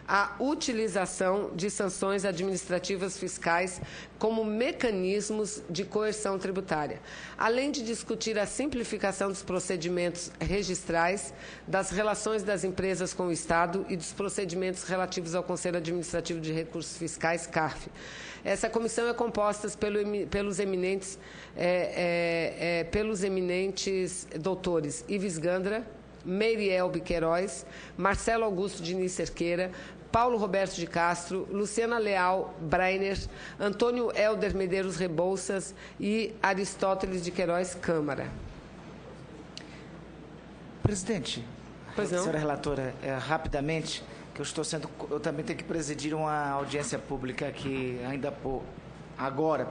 B: a utilização de sanções administrativas fiscais como mecanismos de coerção tributária, além de discutir a simplificação dos procedimentos registrais, das relações das empresas com o Estado e dos procedimentos relativos ao Conselho Administrativo de Recursos Fiscais, CARF. Essa comissão é composta pelos eminentes doutores Ives Gandra, Meiriel Biqueiroz, Marcelo Augusto Diniz Cerqueira, Paulo Roberto de Castro, Luciana Leal Breiner, Antônio Helder Medeiros Rebouças e Aristóteles de Queiroz Câmara.
D: Presidente, senhora relatora, rapidamente, que eu também tenho que presidir uma audiência pública aqui agora,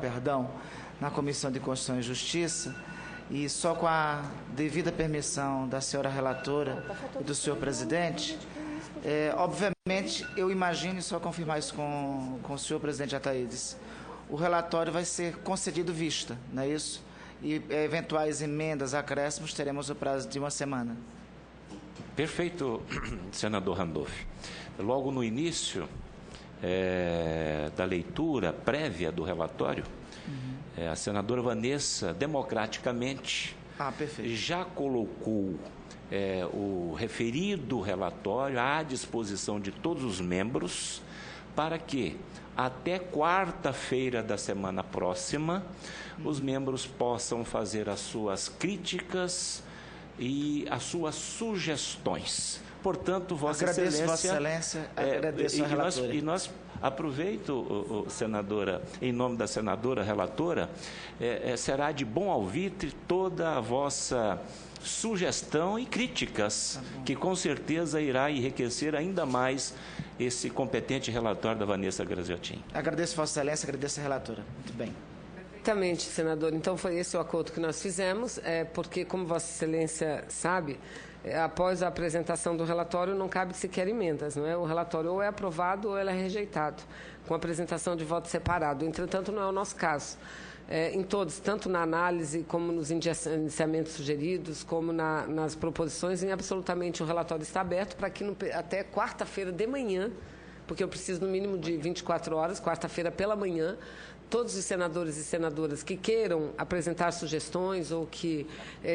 D: na Comissão de Constituição e Justiça, e só com a devida permissão da senhora relatora e do senhor presidente, obviamente, eu imagino, e só confirmar isso com o senhor presidente Ataídes, o relatório vai ser concedido vista, não é isso? E eventuais emendas, acréscimos, teremos o prazo de uma semana.
A: Perfeito, senador Randolph. Logo no início da leitura prévia do relatório, a senadora Vanessa, democraticamente, já colocou o referido relatório à disposição de todos os membros para que, até quarta-feira da semana próxima, os membros possam fazer as suas críticas e as suas sugestões. Portanto, Vossa Excelência...
D: Agradeço, Vossa Excelência, agradeço a relatora.
A: E nós aproveito, senadora, em nome da senadora relatora, será de bom alvitre toda a vossa sugestão e críticas, que com certeza irá enriquecer ainda mais esse competente relatório da Vanessa Graziotin.
D: Agradeço, Vossa Excelência, agradeço a relatora. Muito bem.
B: Perfeitamente, senador. Então, foi esse o acordo que nós fizemos, porque, como Vossa Excelência sabe, após a apresentação do relatório, não cabe sequer emendas, não é? O relatório ou é aprovado ou ele é rejeitado, com apresentação de voto separado. Entretanto, não é o nosso caso. Em todos, tanto na análise, como nos indiciamentos sugeridos, como nas proposições, em absolutamente o relatório está aberto para que até quarta-feira de manhã, porque eu preciso no mínimo de 24 horas, quarta-feira pela manhã, todos os senadores e senadoras que queiram apresentar sugestões ou que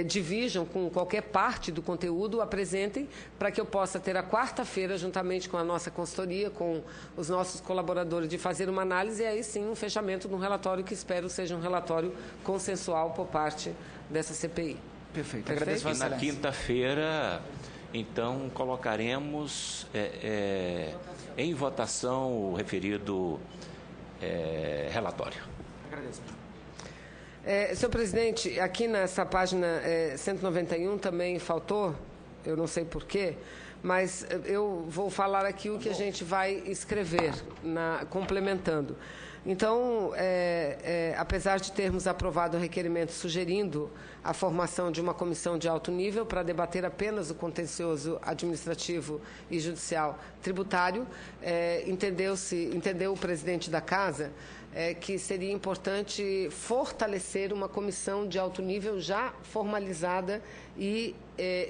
B: divirjam com qualquer parte do conteúdo, apresentem para que eu possa ter a quarta-feira, juntamente com a nossa consultoria, com os nossos colaboradores, de fazer uma análise e aí sim um fechamento de um relatório que espero seja um relatório consensual por parte dessa CPI.
D: Perfeito. Agradeço,
A: e na quinta-feira, então, colocaremos em votação o referido relatório.
D: Agradeço.
B: Senhor presidente, aqui nessa página 191 também faltou, eu não sei porquê, mas eu vou falar aqui o que a gente vai escrever, complementando. Então, apesar de termos aprovado o requerimento sugerindo a formação de uma comissão de alto nível para debater apenas o contencioso administrativo e judicial tributário, entendeu o presidente da Casa que seria importante fortalecer uma comissão de alto nível já formalizada e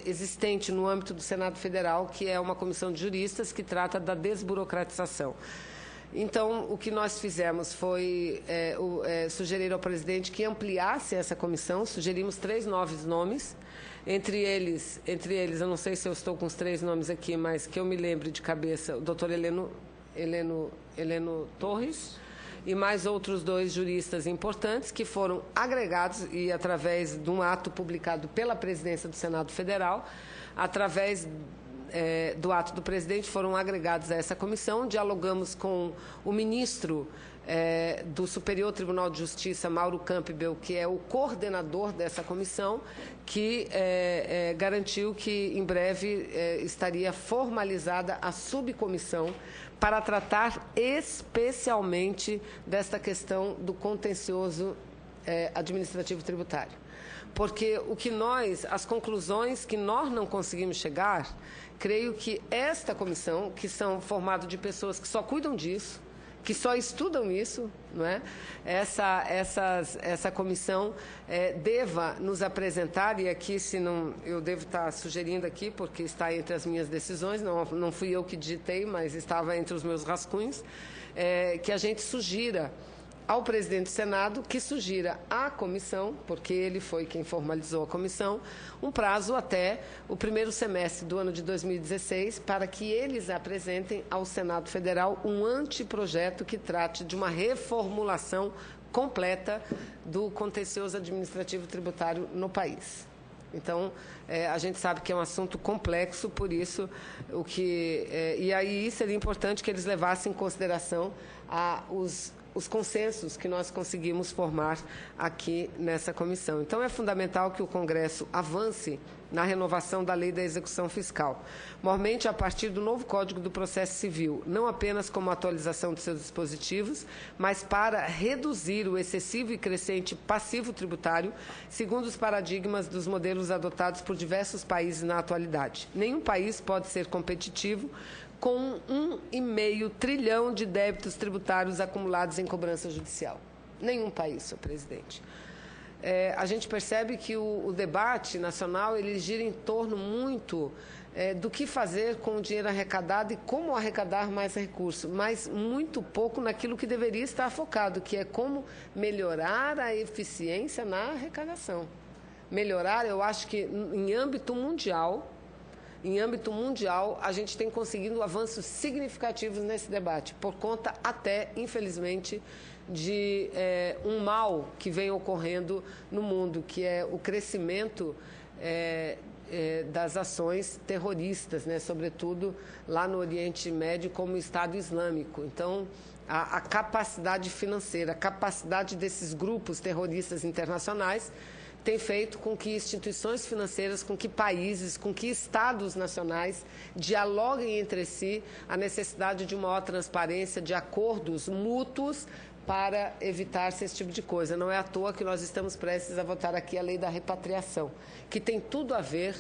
B: existente no âmbito do Senado Federal, que é uma comissão de juristas que trata da desburocratização. Então, o que nós fizemos foi sugerir ao presidente que ampliasse essa comissão. Sugerimos 3 novos nomes. Entre eles, eu não sei se eu estou com os 3 nomes aqui, mas que eu me lembre de cabeça, o doutor Heleno Torres e mais outros 2 juristas importantes que foram agregados e, através de um ato publicado pela presidência do Senado Federal, através do ato do presidente, foram agregados a essa comissão. Dialogamos com o ministro do Superior Tribunal de Justiça, Mauro Campbell, que é o coordenador dessa comissão, que garantiu que em breve estaria formalizada a subcomissão para tratar especialmente desta questão do contencioso administrativo tributário. Porque as conclusões que nós não conseguimos chegar, creio que esta comissão, que são formadas de pessoas que só cuidam disso, que só estudam isso, não é? Essa comissão deva nos apresentar, e aqui, se não, eu devo estar sugerindo aqui, porque está entre as minhas decisões, não fui eu que digitei, mas estava entre os meus rascunhos, que a gente sugira ao presidente do Senado que sugira à comissão, porque ele foi quem formalizou a comissão, um prazo até o primeiro semestre do ano de 2016 para que eles apresentem ao Senado Federal um anteprojeto que trate de uma reformulação completa do contencioso administrativo tributário no país. Então, a gente sabe que é um assunto complexo, por isso, e aí seria importante que eles levassem em consideração os consensos que nós conseguimos formar aqui nessa comissão. Então, é fundamental que o Congresso avance na renovação da Lei da Execução Fiscal, mormente a partir do novo Código do Processo Civil, não apenas como atualização de seus dispositivos, mas para reduzir o excessivo e crescente passivo tributário, segundo os paradigmas dos modelos adotados por diversos países na atualidade. Nenhum país pode ser competitivo com 1,5 trilhão de débitos tributários acumulados em cobrança judicial. Nenhum país, senhor presidente. A gente percebe que o debate nacional ele gira em torno muito do que fazer com o dinheiro arrecadado e como arrecadar mais recursos, mas muito pouco naquilo que deveria estar focado, que é como melhorar a eficiência na arrecadação. Melhorar, eu acho que em âmbito mundial, a gente tem conseguido avanços significativos nesse debate, por conta até, infelizmente, de um mal que vem ocorrendo no mundo, que é o crescimento das ações terroristas, né, sobretudo lá no Oriente Médio, como o Estado Islâmico. Então, a capacidade financeira, a capacidade desses grupos terroristas internacionais tem feito com que instituições financeiras, com que países, com que estados nacionais dialoguem entre si a necessidade de uma maior transparência, de acordos mútuos para evitar-se esse tipo de coisa. Não é à toa que nós estamos prestes a votar aqui a lei da repatriação, que tem tudo a ver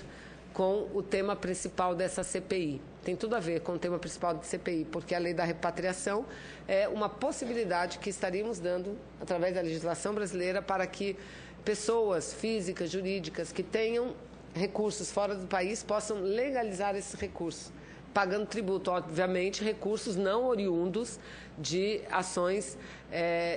B: com o tema principal dessa CPI. Tem tudo a ver com o tema principal da CPI, porque a lei da repatriação é uma possibilidade que estaríamos dando, através da legislação brasileira, para que pessoas físicas, jurídicas, que tenham recursos fora do país possam legalizar esses recursos, pagando tributo, obviamente, recursos não oriundos de ações,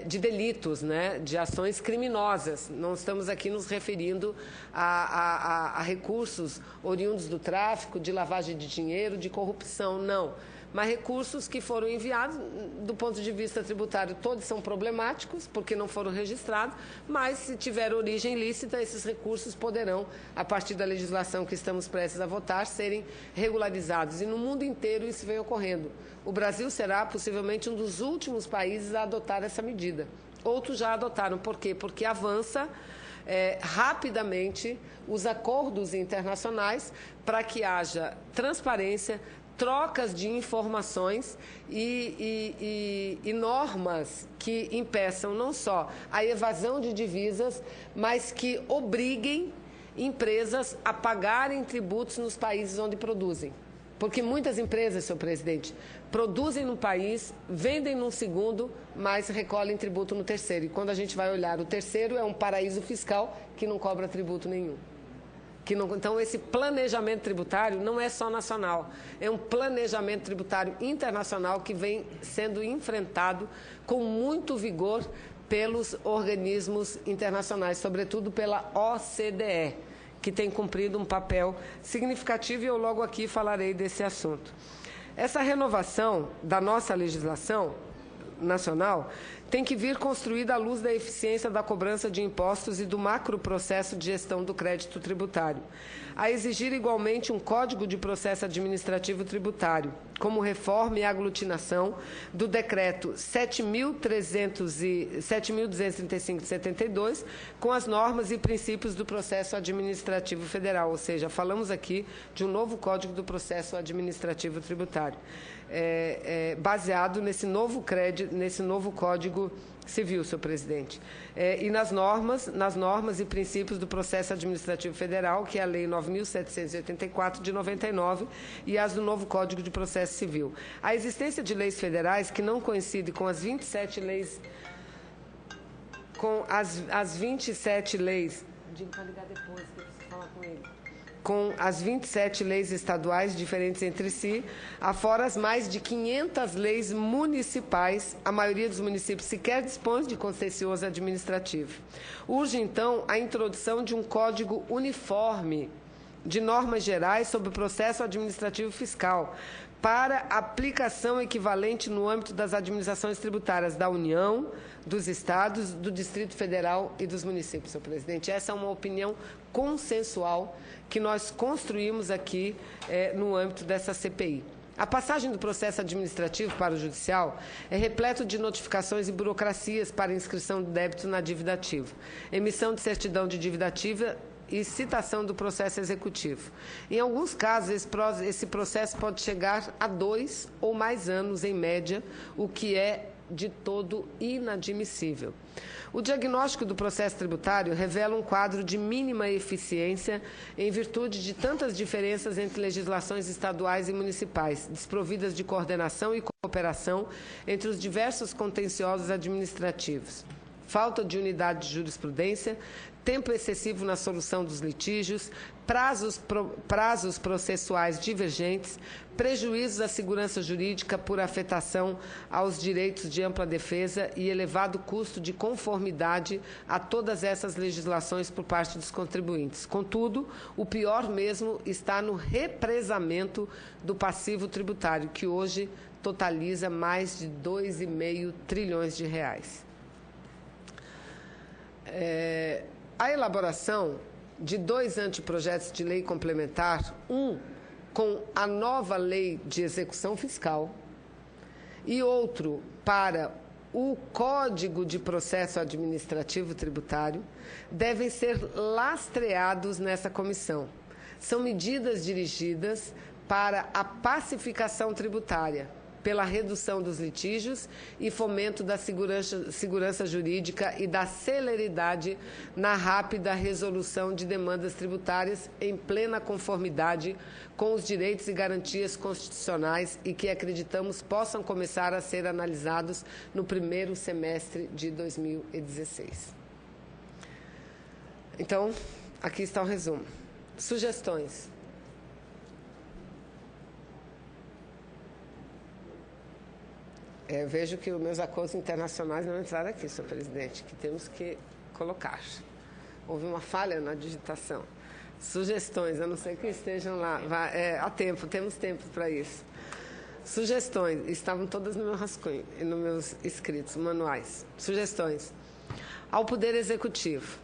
B: de delitos, né, de ações criminosas. Não estamos aqui nos referindo a recursos oriundos do tráfico, de lavagem de dinheiro, de corrupção, não. Mas recursos que foram enviados, do ponto de vista tributário, todos são problemáticos, porque não foram registrados, mas, se tiver origem lícita, esses recursos poderão, a partir da legislação que estamos prestes a votar, serem regularizados. E no mundo inteiro isso vem ocorrendo. O Brasil será, possivelmente, um dos últimos países a adotar essa medida. Outros já adotaram. Por quê? Porque avança rapidamente os acordos internacionais para que haja transparência, trocas de informações e normas que impeçam não só a evasão de divisas, mas que obriguem empresas a pagarem tributos nos países onde produzem. Porque muitas empresas, senhor presidente, produzem num país, vendem num segundo, mas recolhem tributo no terceiro. E quando a gente vai olhar, o terceiro é um paraíso fiscal que não cobra tributo nenhum. Então, esse planejamento tributário não é só nacional, é um planejamento tributário internacional que vem sendo enfrentado com muito vigor pelos organismos internacionais, sobretudo pela OCDE, que tem cumprido um papel significativo, e eu logo aqui falarei desse assunto. Essa renovação da nossa legislação nacional tem que vir construída à luz da eficiência da cobrança de impostos e do macroprocesso de gestão do crédito tributário, a exigir igualmente um Código de Processo Administrativo Tributário, como reforma e aglutinação do Decreto 7.235 de 72, com as normas e princípios do processo administrativo federal, ou seja, falamos aqui de um novo Código do Processo Administrativo Tributário, baseado nesse novo Código Civil, senhor presidente. E nas normas e princípios do processo administrativo federal, que é a Lei 9.784 de 99 e as do novo Código de Processo Civil. A existência de leis federais que não coincidem com as 27 leis, as 27 leis, digo para ligar depois, que eu preciso falar com ele, com as 27 leis estaduais diferentes entre si, afora as mais de 500 leis municipais, a maioria dos municípios sequer dispõe de contencioso administrativo. Urge, então, a introdução de um código uniforme de normas gerais sobre o processo administrativo fiscal, para aplicação equivalente no âmbito das administrações tributárias da União, dos Estados, do Distrito Federal e dos municípios, senhor presidente. Essa é uma opinião consensual que nós construímos aqui no âmbito dessa CPI. A passagem do processo administrativo para o judicial é repleto de notificações e burocracias para inscrição de débitos na dívida ativa, emissão de certidão de dívida ativa e citação do processo executivo. Em alguns casos, esse processo pode chegar a 2 ou mais anos, em média, o que é de todo inadmissível. O diagnóstico do processo tributário revela um quadro de mínima eficiência em virtude de tantas diferenças entre legislações estaduais e municipais, desprovidas de coordenação e cooperação entre os diversos contenciosos administrativos. Falta de unidade de jurisprudência, tempo excessivo na solução dos litígios, prazos processuais divergentes, prejuízos à segurança jurídica por afetação aos direitos de ampla defesa e elevado custo de conformidade a todas essas legislações por parte dos contribuintes. Contudo, o pior mesmo está no represamento do passivo tributário, que hoje totaliza mais de 2,5 trilhões de reais. A elaboração de 2 anteprojetos de lei complementar, um com a nova lei de execução fiscal e outro para o Código de Processo Administrativo Tributário, devem ser lastreados nessa comissão. São medidas dirigidas para a pacificação tributária, pela redução dos litígios e fomento da segurança jurídica e da celeridade na rápida resolução de demandas tributárias em plena conformidade com os direitos e garantias constitucionais e que acreditamos possam começar a ser analisados no primeiro semestre de 2016. Então, aqui está o resumo. Sugestões. Vejo que os meus acordos internacionais não entraram aqui, senhor presidente, que temos que colocar. Houve uma falha na digitação. Sugestões, a não ser que estejam lá. Há tempo, temos tempo para isso. Sugestões, estavam todas no meu rascunho e nos meus escritos, manuais. Sugestões. Ao Poder Executivo.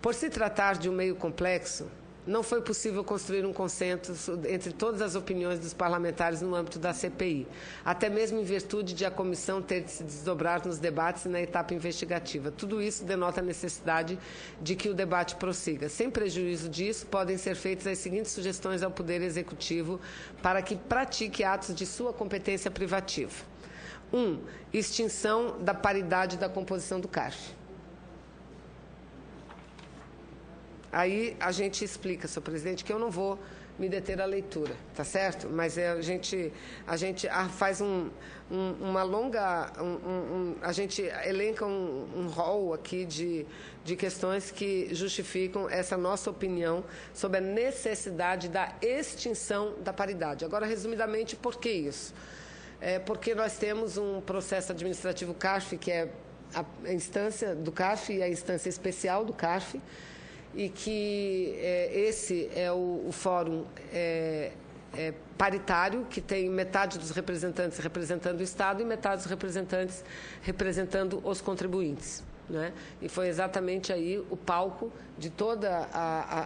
B: Por se tratar de um meio complexo, não foi possível construir um consenso entre todas as opiniões dos parlamentares no âmbito da CPI, até mesmo em virtude de a comissão ter de se desdobrar nos debates e na etapa investigativa. Tudo isso denota a necessidade de que o debate prossiga. Sem prejuízo disso, podem ser feitas as seguintes sugestões ao Poder Executivo para que pratique atos de sua competência privativa. 1. Extinção da paridade da composição do CARF. Aí a gente explica, senhor presidente, que eu não vou me deter à leitura, tá certo? Mas a gente faz uma longa... a gente elenca um rol aqui de questões que justificam essa nossa opinião sobre a necessidade da extinção da paridade. Agora, resumidamente, por que isso? Porque nós temos um processo administrativo CARF, que é a instância do CARF e a instância especial do CARF, e que esse é o fórum paritário, que tem metade dos representantes representando o Estado e metade dos representantes representando os contribuintes, né? E foi exatamente aí o palco de todas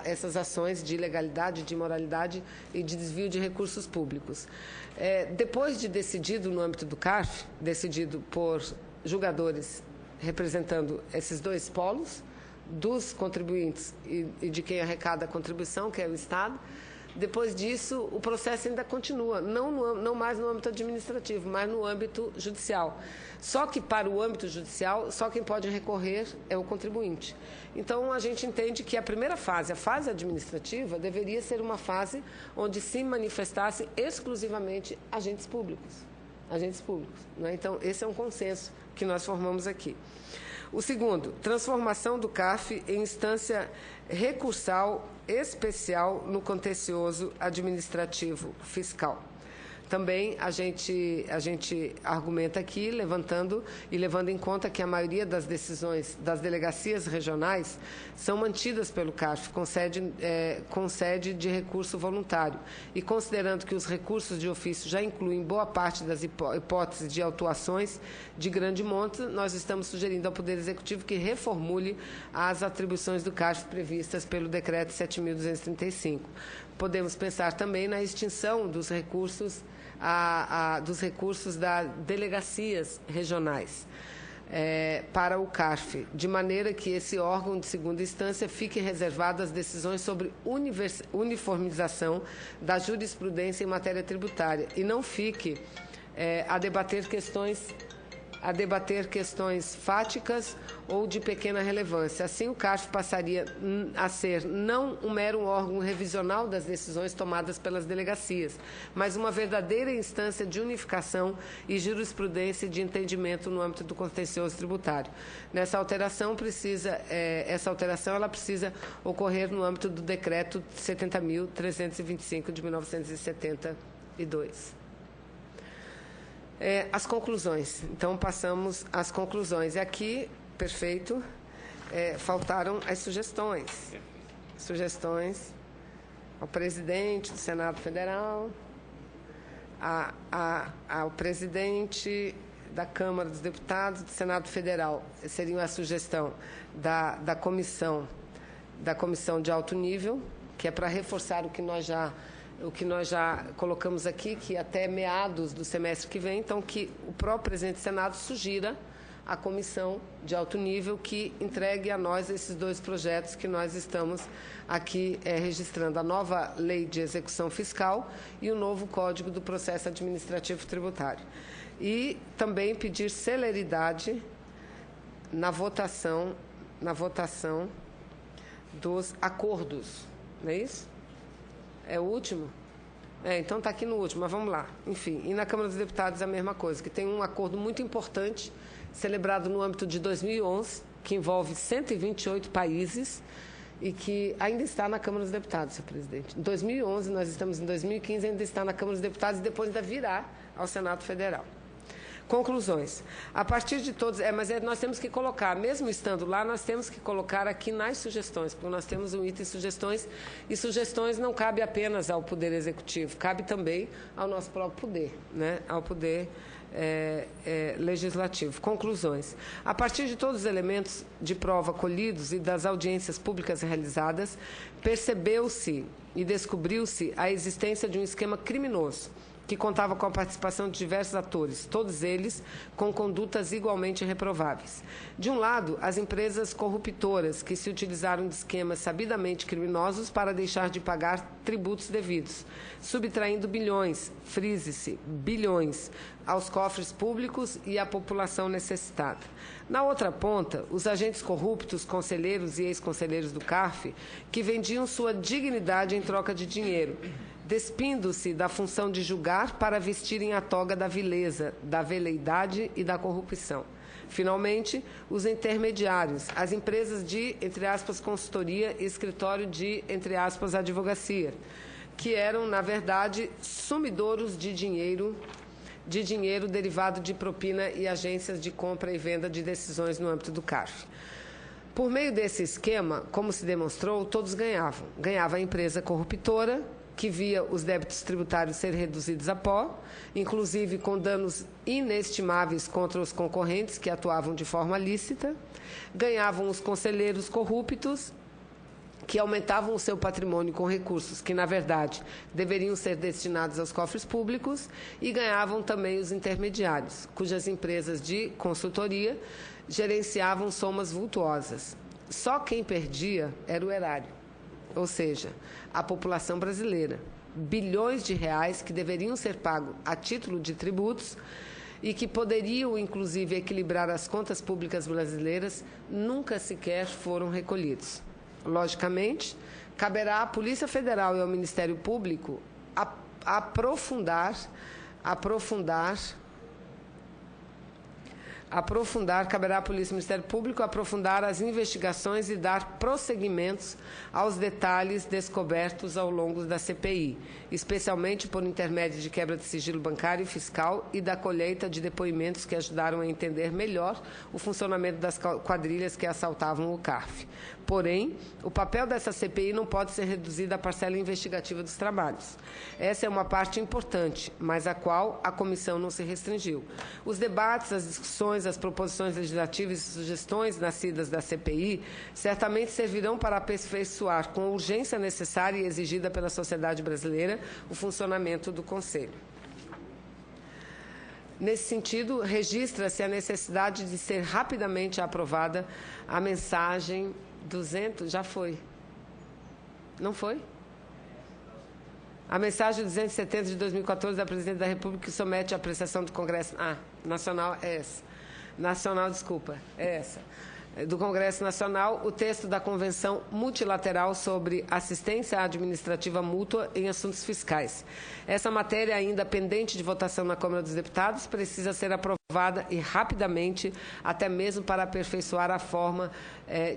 B: essas ações de ilegalidade, de imoralidade e de desvio de recursos públicos. Depois de decidido no âmbito do CARF, decidido por julgadores representando esses 2 polos, dos contribuintes e de quem arrecada a contribuição, que é o Estado. Depois disso, o processo ainda continua, não mais no âmbito administrativo, mas no âmbito judicial. Só que para o âmbito judicial, só quem pode recorrer é o contribuinte. Então, a gente entende que a primeira fase, a fase administrativa, deveria ser uma fase onde se manifestassem exclusivamente agentes públicos. Né? Então, esse é um consenso que nós formamos aqui. O segundo, transformação do CARF em instância recursal especial no contencioso administrativo fiscal. Também a gente argumenta aqui, levando em conta que a maioria das decisões das delegacias regionais são mantidas pelo CARF, com sede de recurso voluntário. E considerando que os recursos de ofício já incluem boa parte das hipóteses de autuações de grande monta, nós estamos sugerindo ao Poder Executivo que reformule as atribuições do CARF previstas pelo Decreto 7.235. Podemos pensar também na extinção dos recursos das delegacias regionais para o CARF, de maneira que esse órgão de segunda instância fique reservado às decisões sobre uniformização da jurisprudência em matéria tributária e não fique a debater questões fáticas ou de pequena relevância. Assim, o CARF passaria a ser não um mero órgão revisional das decisões tomadas pelas delegacias, mas uma verdadeira instância de unificação e jurisprudência de entendimento no âmbito do contencioso tributário. Essa alteração precisa ocorrer no âmbito do Decreto 70.325 de 1972. As conclusões. Então, passamos às conclusões. E aqui, perfeito, faltaram as sugestões. Sugestões ao presidente do Senado Federal, ao presidente da Câmara dos Deputados do Senado Federal. Seria a sugestão da comissão de alto nível, que é para reforçar o que nós já colocamos aqui, que até meados do semestre que vem, então, que o próprio presidente do Senado sugira à comissão de alto nível que entregue a nós esses dois projetos que nós estamos aqui registrando, a nova Lei de Execução Fiscal e o novo Código do Processo Administrativo Tributário. E também pedir celeridade na votação dos acordos, não é isso? É o último? Então está aqui no último, mas vamos lá. Enfim, e na Câmara dos Deputados a mesma coisa, que tem um acordo muito importante, celebrado no âmbito de 2011, que envolve 128 países e que ainda está na Câmara dos Deputados, senhor presidente. Em 2011, nós estamos em 2015, ainda está na Câmara dos Deputados e depois ainda virá ao Senado Federal. Conclusões. A partir de todos... mas nós temos que colocar, mesmo estando lá, nós temos que colocar aqui nas sugestões, porque nós temos um item sugestões, e sugestões não cabe apenas ao Poder Executivo, cabe também ao nosso próprio poder, né? Ao Poder Legislativo. Conclusões. A partir de todos os elementos de prova colhidos e das audiências públicas realizadas, percebeu-se e descobriu-se a existência de um esquema criminoso, que contava com a participação de diversos atores, todos eles com condutas igualmente reprováveis. De um lado, as empresas corruptoras, que se utilizaram de esquemas sabidamente criminosos para deixar de pagar tributos devidos, subtraindo bilhões, frise-se, bilhões, aos cofres públicos e à população necessitada. Na outra ponta, os agentes corruptos, conselheiros e ex-conselheiros do CARF, que vendiam sua dignidade em troca de dinheiro, despindo-se da função de julgar para vestirem a toga da vileza, da veleidade e da corrupção. Finalmente, os intermediários, as empresas de, entre aspas, consultoria e escritório de, entre aspas, advocacia, que eram, na verdade, sumidouros de dinheiro derivado de propina e agências de compra e venda de decisões no âmbito do CARF. Por meio desse esquema, como se demonstrou, todos ganhavam. Ganhava a empresa corruptora, que via os débitos tributários ser reduzidos a pó, inclusive com danos inestimáveis contra os concorrentes que atuavam de forma lícita. Ganhavam os conselheiros corruptos, que aumentavam o seu patrimônio com recursos que, na verdade, deveriam ser destinados aos cofres públicos, e ganhavam também os intermediários, cujas empresas de consultoria gerenciavam somas vultuosas. Só quem perdia era o erário, ou seja, a população brasileira. Bilhões de reais que deveriam ser pagos a título de tributos e que poderiam, inclusive, equilibrar as contas públicas brasileiras, nunca sequer foram recolhidos. Logicamente, caberá à Polícia Federal e ao Ministério Público aprofundar caberá à Polícia e ao Ministério Público aprofundar as investigações e dar prosseguimentos aos detalhes descobertos ao longo da CPI, especialmente por intermédio de quebra de sigilo bancário e fiscal e da colheita de depoimentos que ajudaram a entender melhor o funcionamento das quadrilhas que assaltavam o CARF. Porém, o papel dessa CPI não pode ser reduzido à parcela investigativa dos trabalhos. Essa é uma parte importante, mas a qual a comissão não se restringiu. Os debates, as discussões, as proposições legislativas e sugestões nascidas da CPI certamente servirão para aperfeiçoar com a urgência necessária e exigida pela sociedade brasileira o funcionamento do Conselho. Nesse sentido, registra-se a necessidade de ser rapidamente aprovada a mensagem 200, já foi. Não foi? A mensagem 270 de 2014 da Presidente da República que somete à apreciação do Congresso... Nacional é essa. Nacional, desculpa, é essa. Do Congresso Nacional, o texto da Convenção Multilateral sobre Assistência Administrativa Mútua em Assuntos Fiscais. Essa matéria, ainda pendente de votação na Câmara dos Deputados, precisa ser aprovada e rapidamente, até mesmo para aperfeiçoar a forma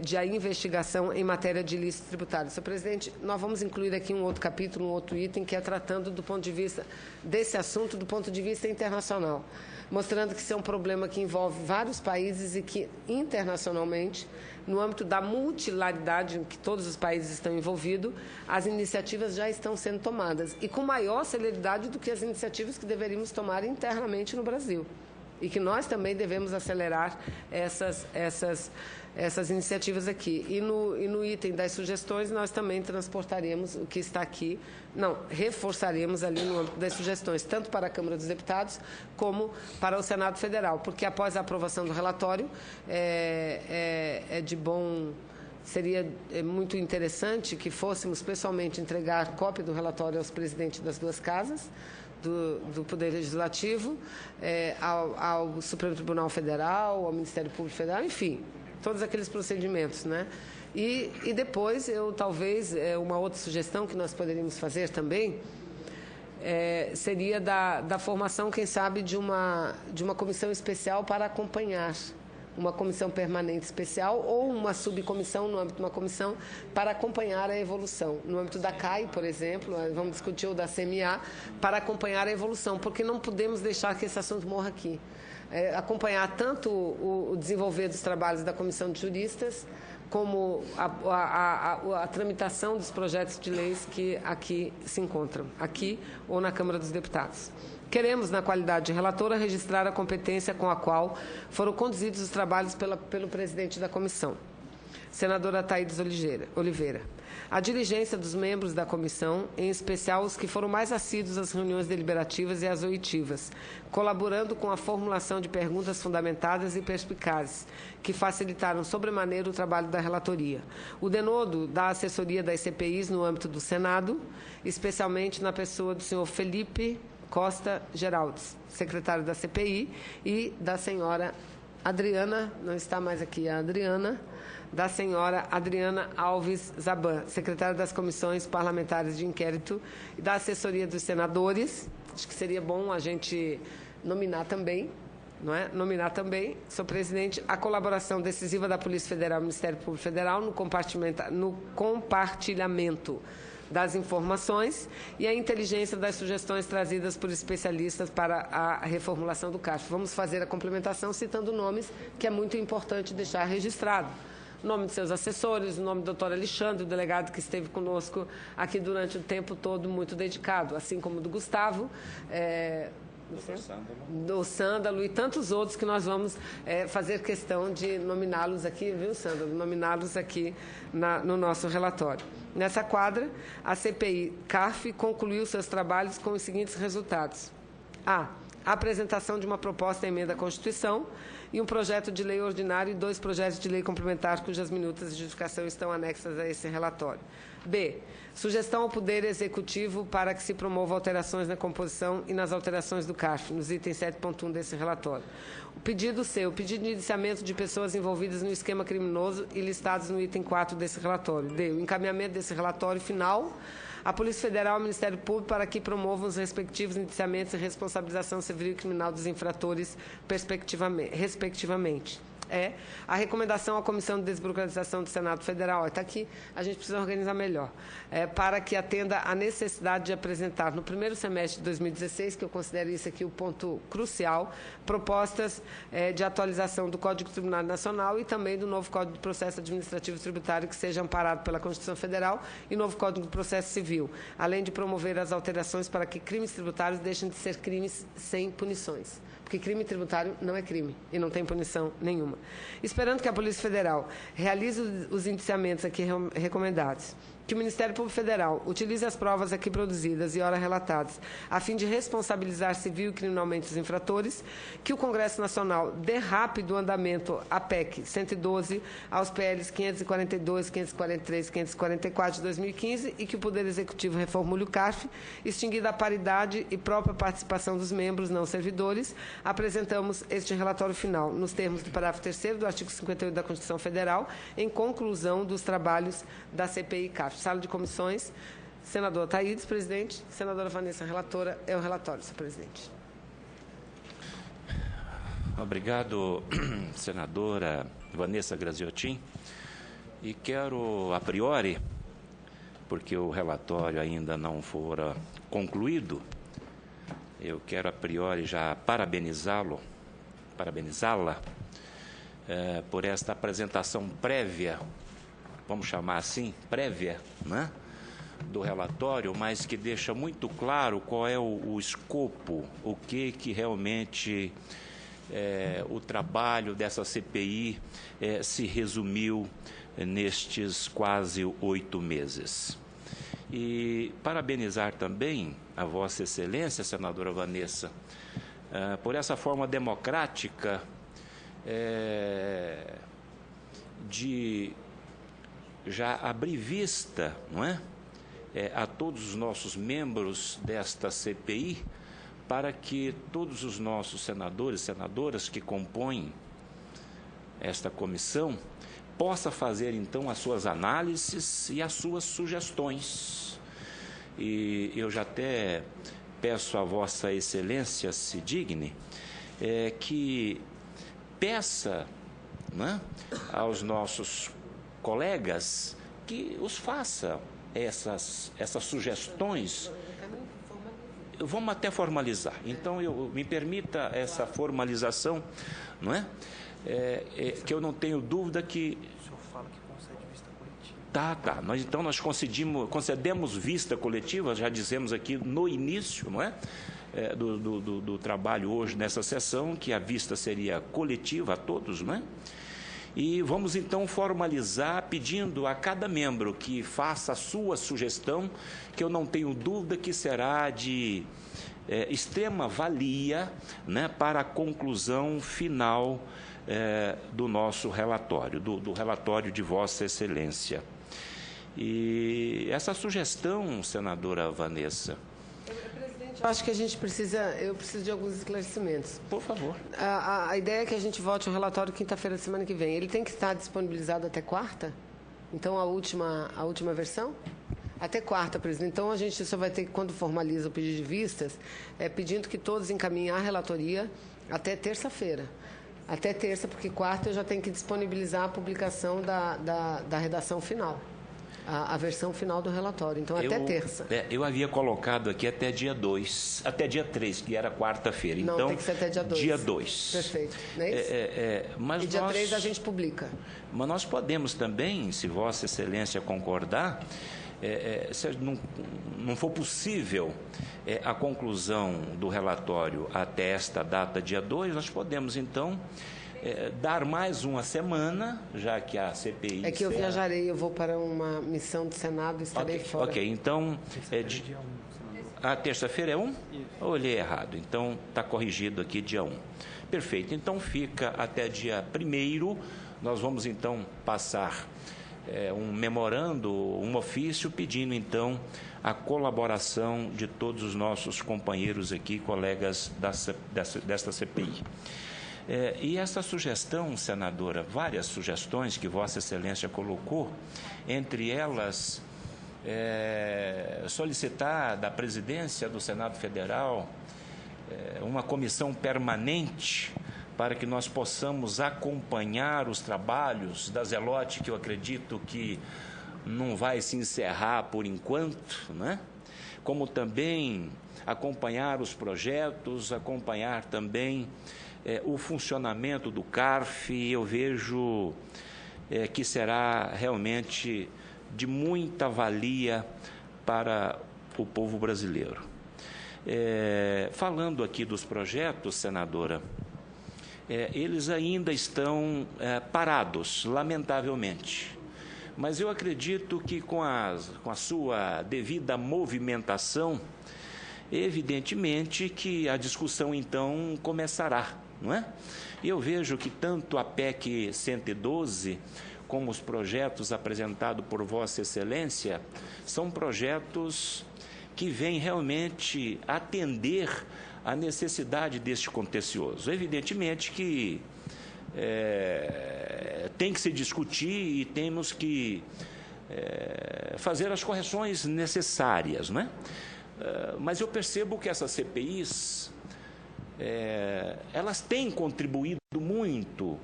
B: de a investigação em matéria de ilícito tributário. Senhor presidente, nós vamos incluir aqui um outro capítulo, um outro item, que é tratando do ponto de vista desse assunto, do ponto de vista internacional, mostrando que isso é um problema que envolve vários países e que, internacionalmente, no âmbito da multilaridade em que todos os países estão envolvidos, as iniciativas já estão sendo tomadas, e com maior celeridade do que as iniciativas que deveríamos tomar internamente no Brasil. E que nós também devemos acelerar essas iniciativas aqui. E no item das sugestões, nós também transportaremos o que está aqui, reforçaremos ali no âmbito das sugestões, tanto para a Câmara dos Deputados como para o Senado Federal, porque após a aprovação do relatório, seria muito interessante que fôssemos pessoalmente entregar cópia do relatório aos presidentes das duas casas, do Poder Legislativo, ao Supremo Tribunal Federal, ao Ministério Público Federal, enfim, todos aqueles procedimentos, né? E depois, talvez, uma outra sugestão que nós poderíamos fazer também seria da formação, quem sabe, de uma comissão especial para acompanhar, uma comissão permanente especial ou uma subcomissão no âmbito de uma comissão para acompanhar a evolução. No âmbito da CAI, por exemplo, vamos discutir o da CMA, para acompanhar a evolução, porque não podemos deixar que esse assunto morra aqui. Acompanhar tanto o desenvolver dos trabalhos da Comissão de Juristas, como a tramitação dos projetos de leis que aqui se encontram, aqui ou na Câmara dos Deputados. Queremos, na qualidade de relatora, registrar a competência com a qual foram conduzidos os trabalhos pelo presidente da comissão, senadora Thaídes Oliveira. A diligência dos membros da comissão, em especial os que foram mais assíduos às reuniões deliberativas e às oitivas, colaborando com a formulação de perguntas fundamentadas e perspicazes, que facilitaram sobremaneira o trabalho da relatoria. O denodo da assessoria das CPIs no âmbito do Senado, especialmente na pessoa do senhor Felipe Costa Geraldes, secretário da CPI, e da senhora Adriana, não está mais aqui a Adriana, da senhora Adriana Alves Zaban, secretária das Comissões Parlamentares de Inquérito e da assessoria dos senadores. Acho que seria bom a gente nominar também, não é? Nominar também, senhor presidente, a colaboração decisiva da Polícia Federal e do Ministério Público Federal no compartilhamento das informações e a inteligência das sugestões trazidas por especialistas para a reformulação do CARF. Vamos fazer a complementação citando nomes que é muito importante deixar registrado. O nome de seus assessores, o nome do doutor Alexandre, o delegado que esteve conosco aqui durante o tempo todo, muito dedicado, assim como do Gustavo, do Sândalo e tantos outros que nós vamos fazer questão de nominá-los aqui, viu, Sândalo? Nominá-los aqui no nosso relatório. Nessa quadra, a CPI CARF concluiu seus trabalhos com os seguintes resultados. A apresentação de uma proposta de emenda à Constituição e um projeto de lei ordinário e 2 projetos de lei complementar cujas minutas de justificação estão anexas a esse relatório. B. Sugestão ao Poder Executivo para que se promova alterações na composição e nas alterações do CARF, nos itens 7.1 desse relatório. O pedido C. O pedido de indiciamento de pessoas envolvidas no esquema criminoso e listados no item 4 desse relatório. D. O encaminhamento desse relatório final a Polícia Federal e o Ministério Público para que promovam os respectivos indiciamentos e responsabilização civil e criminal dos infratores, respectivamente. A recomendação à Comissão de Desburocratização do Senado Federal, está aqui, a gente precisa organizar melhor, para que atenda à necessidade de apresentar no primeiro semestre de 2016, que eu considero isso aqui o ponto crucial, propostas de atualização do Código Tributário Nacional e também do novo Código de Processo Administrativo e Tributário, que seja amparado pela Constituição Federal, e novo Código de Processo Civil, além de promover as alterações para que crimes tributários deixem de ser crimes sem punições. Porque crime tributário não é crime e não tem punição nenhuma. Esperando que a Polícia Federal realize os indiciamentos aqui recomendados, que o Ministério Público Federal utilize as provas aqui produzidas e ora relatadas, a fim de responsabilizar civil e criminalmente os infratores, que o Congresso Nacional dê rápido andamento à PEC 112, aos PLs 542, 543 e 544 de 2015 e que o Poder Executivo reformule o CARF, extinguida a paridade e própria participação dos membros não servidores. Apresentamos este relatório final, nos termos do parágrafo 3º do artigo 58 da Constituição Federal, em conclusão dos trabalhos da CPI CARF. Sala de comissões, senador Taídes, presidente, senadora Vanessa, relatora, é o relatório, senhor presidente.
A: Obrigado, senadora Vanessa Graziotin. E quero, a priori, porque o relatório ainda não fora concluído, eu quero, a priori, já parabenizá-la por esta apresentação prévia, vamos chamar assim, prévia, né, do relatório, mas que deixa muito claro qual é o escopo, o que realmente o trabalho dessa CPI se resumiu nestes quase 8 meses. E parabenizar também a Vossa Excelência, senadora Vanessa, por essa forma democrática de já abrir vista, não é, a todos os nossos membros desta CPI, para que todos os nossos senadores e senadoras que compõem esta comissão possa fazer, então, as suas análises e as suas sugestões. E eu já até peço a Vossa Excelência se digne que peça, né, aos nossos colegas que os faça essas sugestões. Vamos até formalizar. Então, me permita essa formalização, não é? Que eu não tenho dúvida que...
E: O senhor fala que concede vista coletiva.
A: Tá. Nós concedemos vista coletiva, já dizemos aqui no início, não é? Do trabalho hoje nessa sessão, que a vista seria coletiva a todos, não é? E vamos, então, formalizar pedindo a cada membro que faça a sua sugestão, que eu não tenho dúvida que será de extrema valia, né, para a conclusão final do nosso relatório, do relatório de Vossa Excelência. E essa sugestão, senadora Vanessa...
B: Eu acho que eu preciso de alguns esclarecimentos.
A: Por favor.
B: A ideia é que a gente vote o relatório quinta-feira da semana que vem. Ele tem que estar disponibilizado até quarta? Então, a última versão? Até quarta, presidente. Então, a gente só vai ter que, quando formaliza o pedido de vistas, pedindo que todos encaminhem a relatoria até terça-feira. Até terça, porque quarta eu já tenho que disponibilizar a publicação da redação final. A versão final do relatório. Então, até terça.
A: Eu havia colocado aqui até dia 2, até dia 3, que era quarta-feira.
B: Não,
A: então,
B: tem que ser até dia 2.
A: Dia 2.
B: Perfeito. Não é isso?
A: Mas
B: e dia 3 a gente publica.
A: Mas nós podemos também, se Vossa Excelência concordar, se não for possível a conclusão do relatório até esta data, dia 2, nós podemos, então... dar mais uma semana, já que a CPI...
B: É que eu viajarei, eu vou para uma missão do Senado e estarei fora.
A: Ok, então... A terça-feira é 1? Eu olhei errado, então está corrigido aqui dia 1. Perfeito, então fica até dia 1º, nós vamos então passar um memorando, um ofício, pedindo então a colaboração de todos os nossos companheiros aqui, colegas desta CPI. E essa sugestão, senadora, várias sugestões que Vossa Excelência colocou, entre elas solicitar da presidência do Senado Federal uma comissão permanente para que nós possamos acompanhar os trabalhos da Zelote, que eu acredito que não vai se encerrar por enquanto, né? Como também acompanhar os projetos, acompanhar também o funcionamento do CARF. Eu vejo que será realmente de muita valia para o povo brasileiro. Falando aqui dos projetos, senadora, eles ainda estão parados, lamentavelmente. Mas eu acredito que com a sua devida movimentação, evidentemente que a discussão então começará, não é? E eu vejo que tanto a PEC 112 como os projetos apresentados por Vossa Excelência são projetos que vêm realmente atender a necessidade deste contencioso. Evidentemente que tem que se discutir e temos que fazer as correções necessárias, né? Mas eu percebo que essas CPIs, elas têm contribuído muito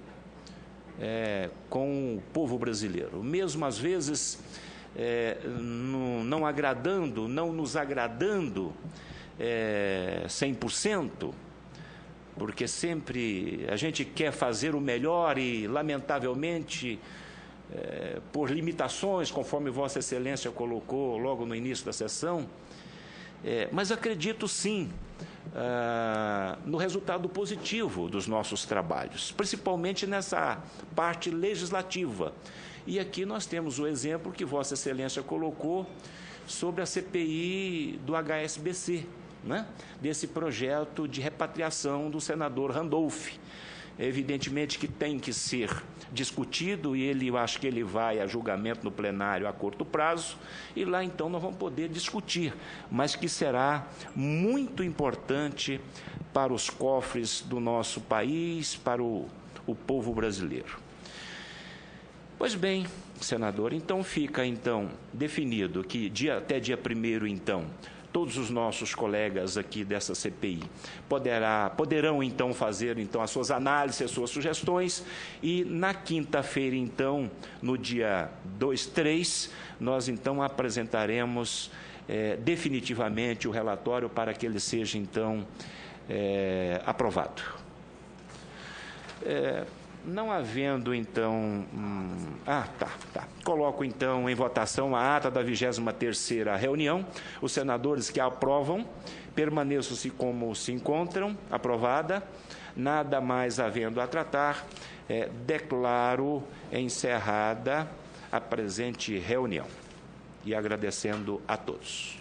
A: com o povo brasileiro, mesmo às vezes não agradando, não nos agradando 100%, porque sempre a gente quer fazer o melhor e, lamentavelmente, por limitações, conforme Vossa Excelência colocou logo no início da sessão, mas acredito sim no resultado positivo dos nossos trabalhos, principalmente nessa parte legislativa. E aqui nós temos o exemplo que Vossa Excelência colocou sobre a CPI do HSBC, né? Desse projeto de repatriação do senador Randolph. Evidentemente que tem que ser discutido e eu acho que ele vai a julgamento no plenário a curto prazo e lá então nós vamos poder discutir, mas que será muito importante para os cofres do nosso país, para o povo brasileiro. Pois bem, senador, então fica definido que até dia 1º, então, todos os nossos colegas aqui dessa CPI poderão então fazer as suas análises, as suas sugestões, e na quinta-feira, então, no dia 2, 3, nós então apresentaremos definitivamente o relatório para que ele seja então aprovado. Não havendo, então... Coloco, então, em votação a ata da 23ª reunião. Os senadores que a aprovam, permaneçam-se como se encontram. Aprovada. Nada mais havendo a tratar, declaro encerrada a presente reunião. E agradecendo a todos.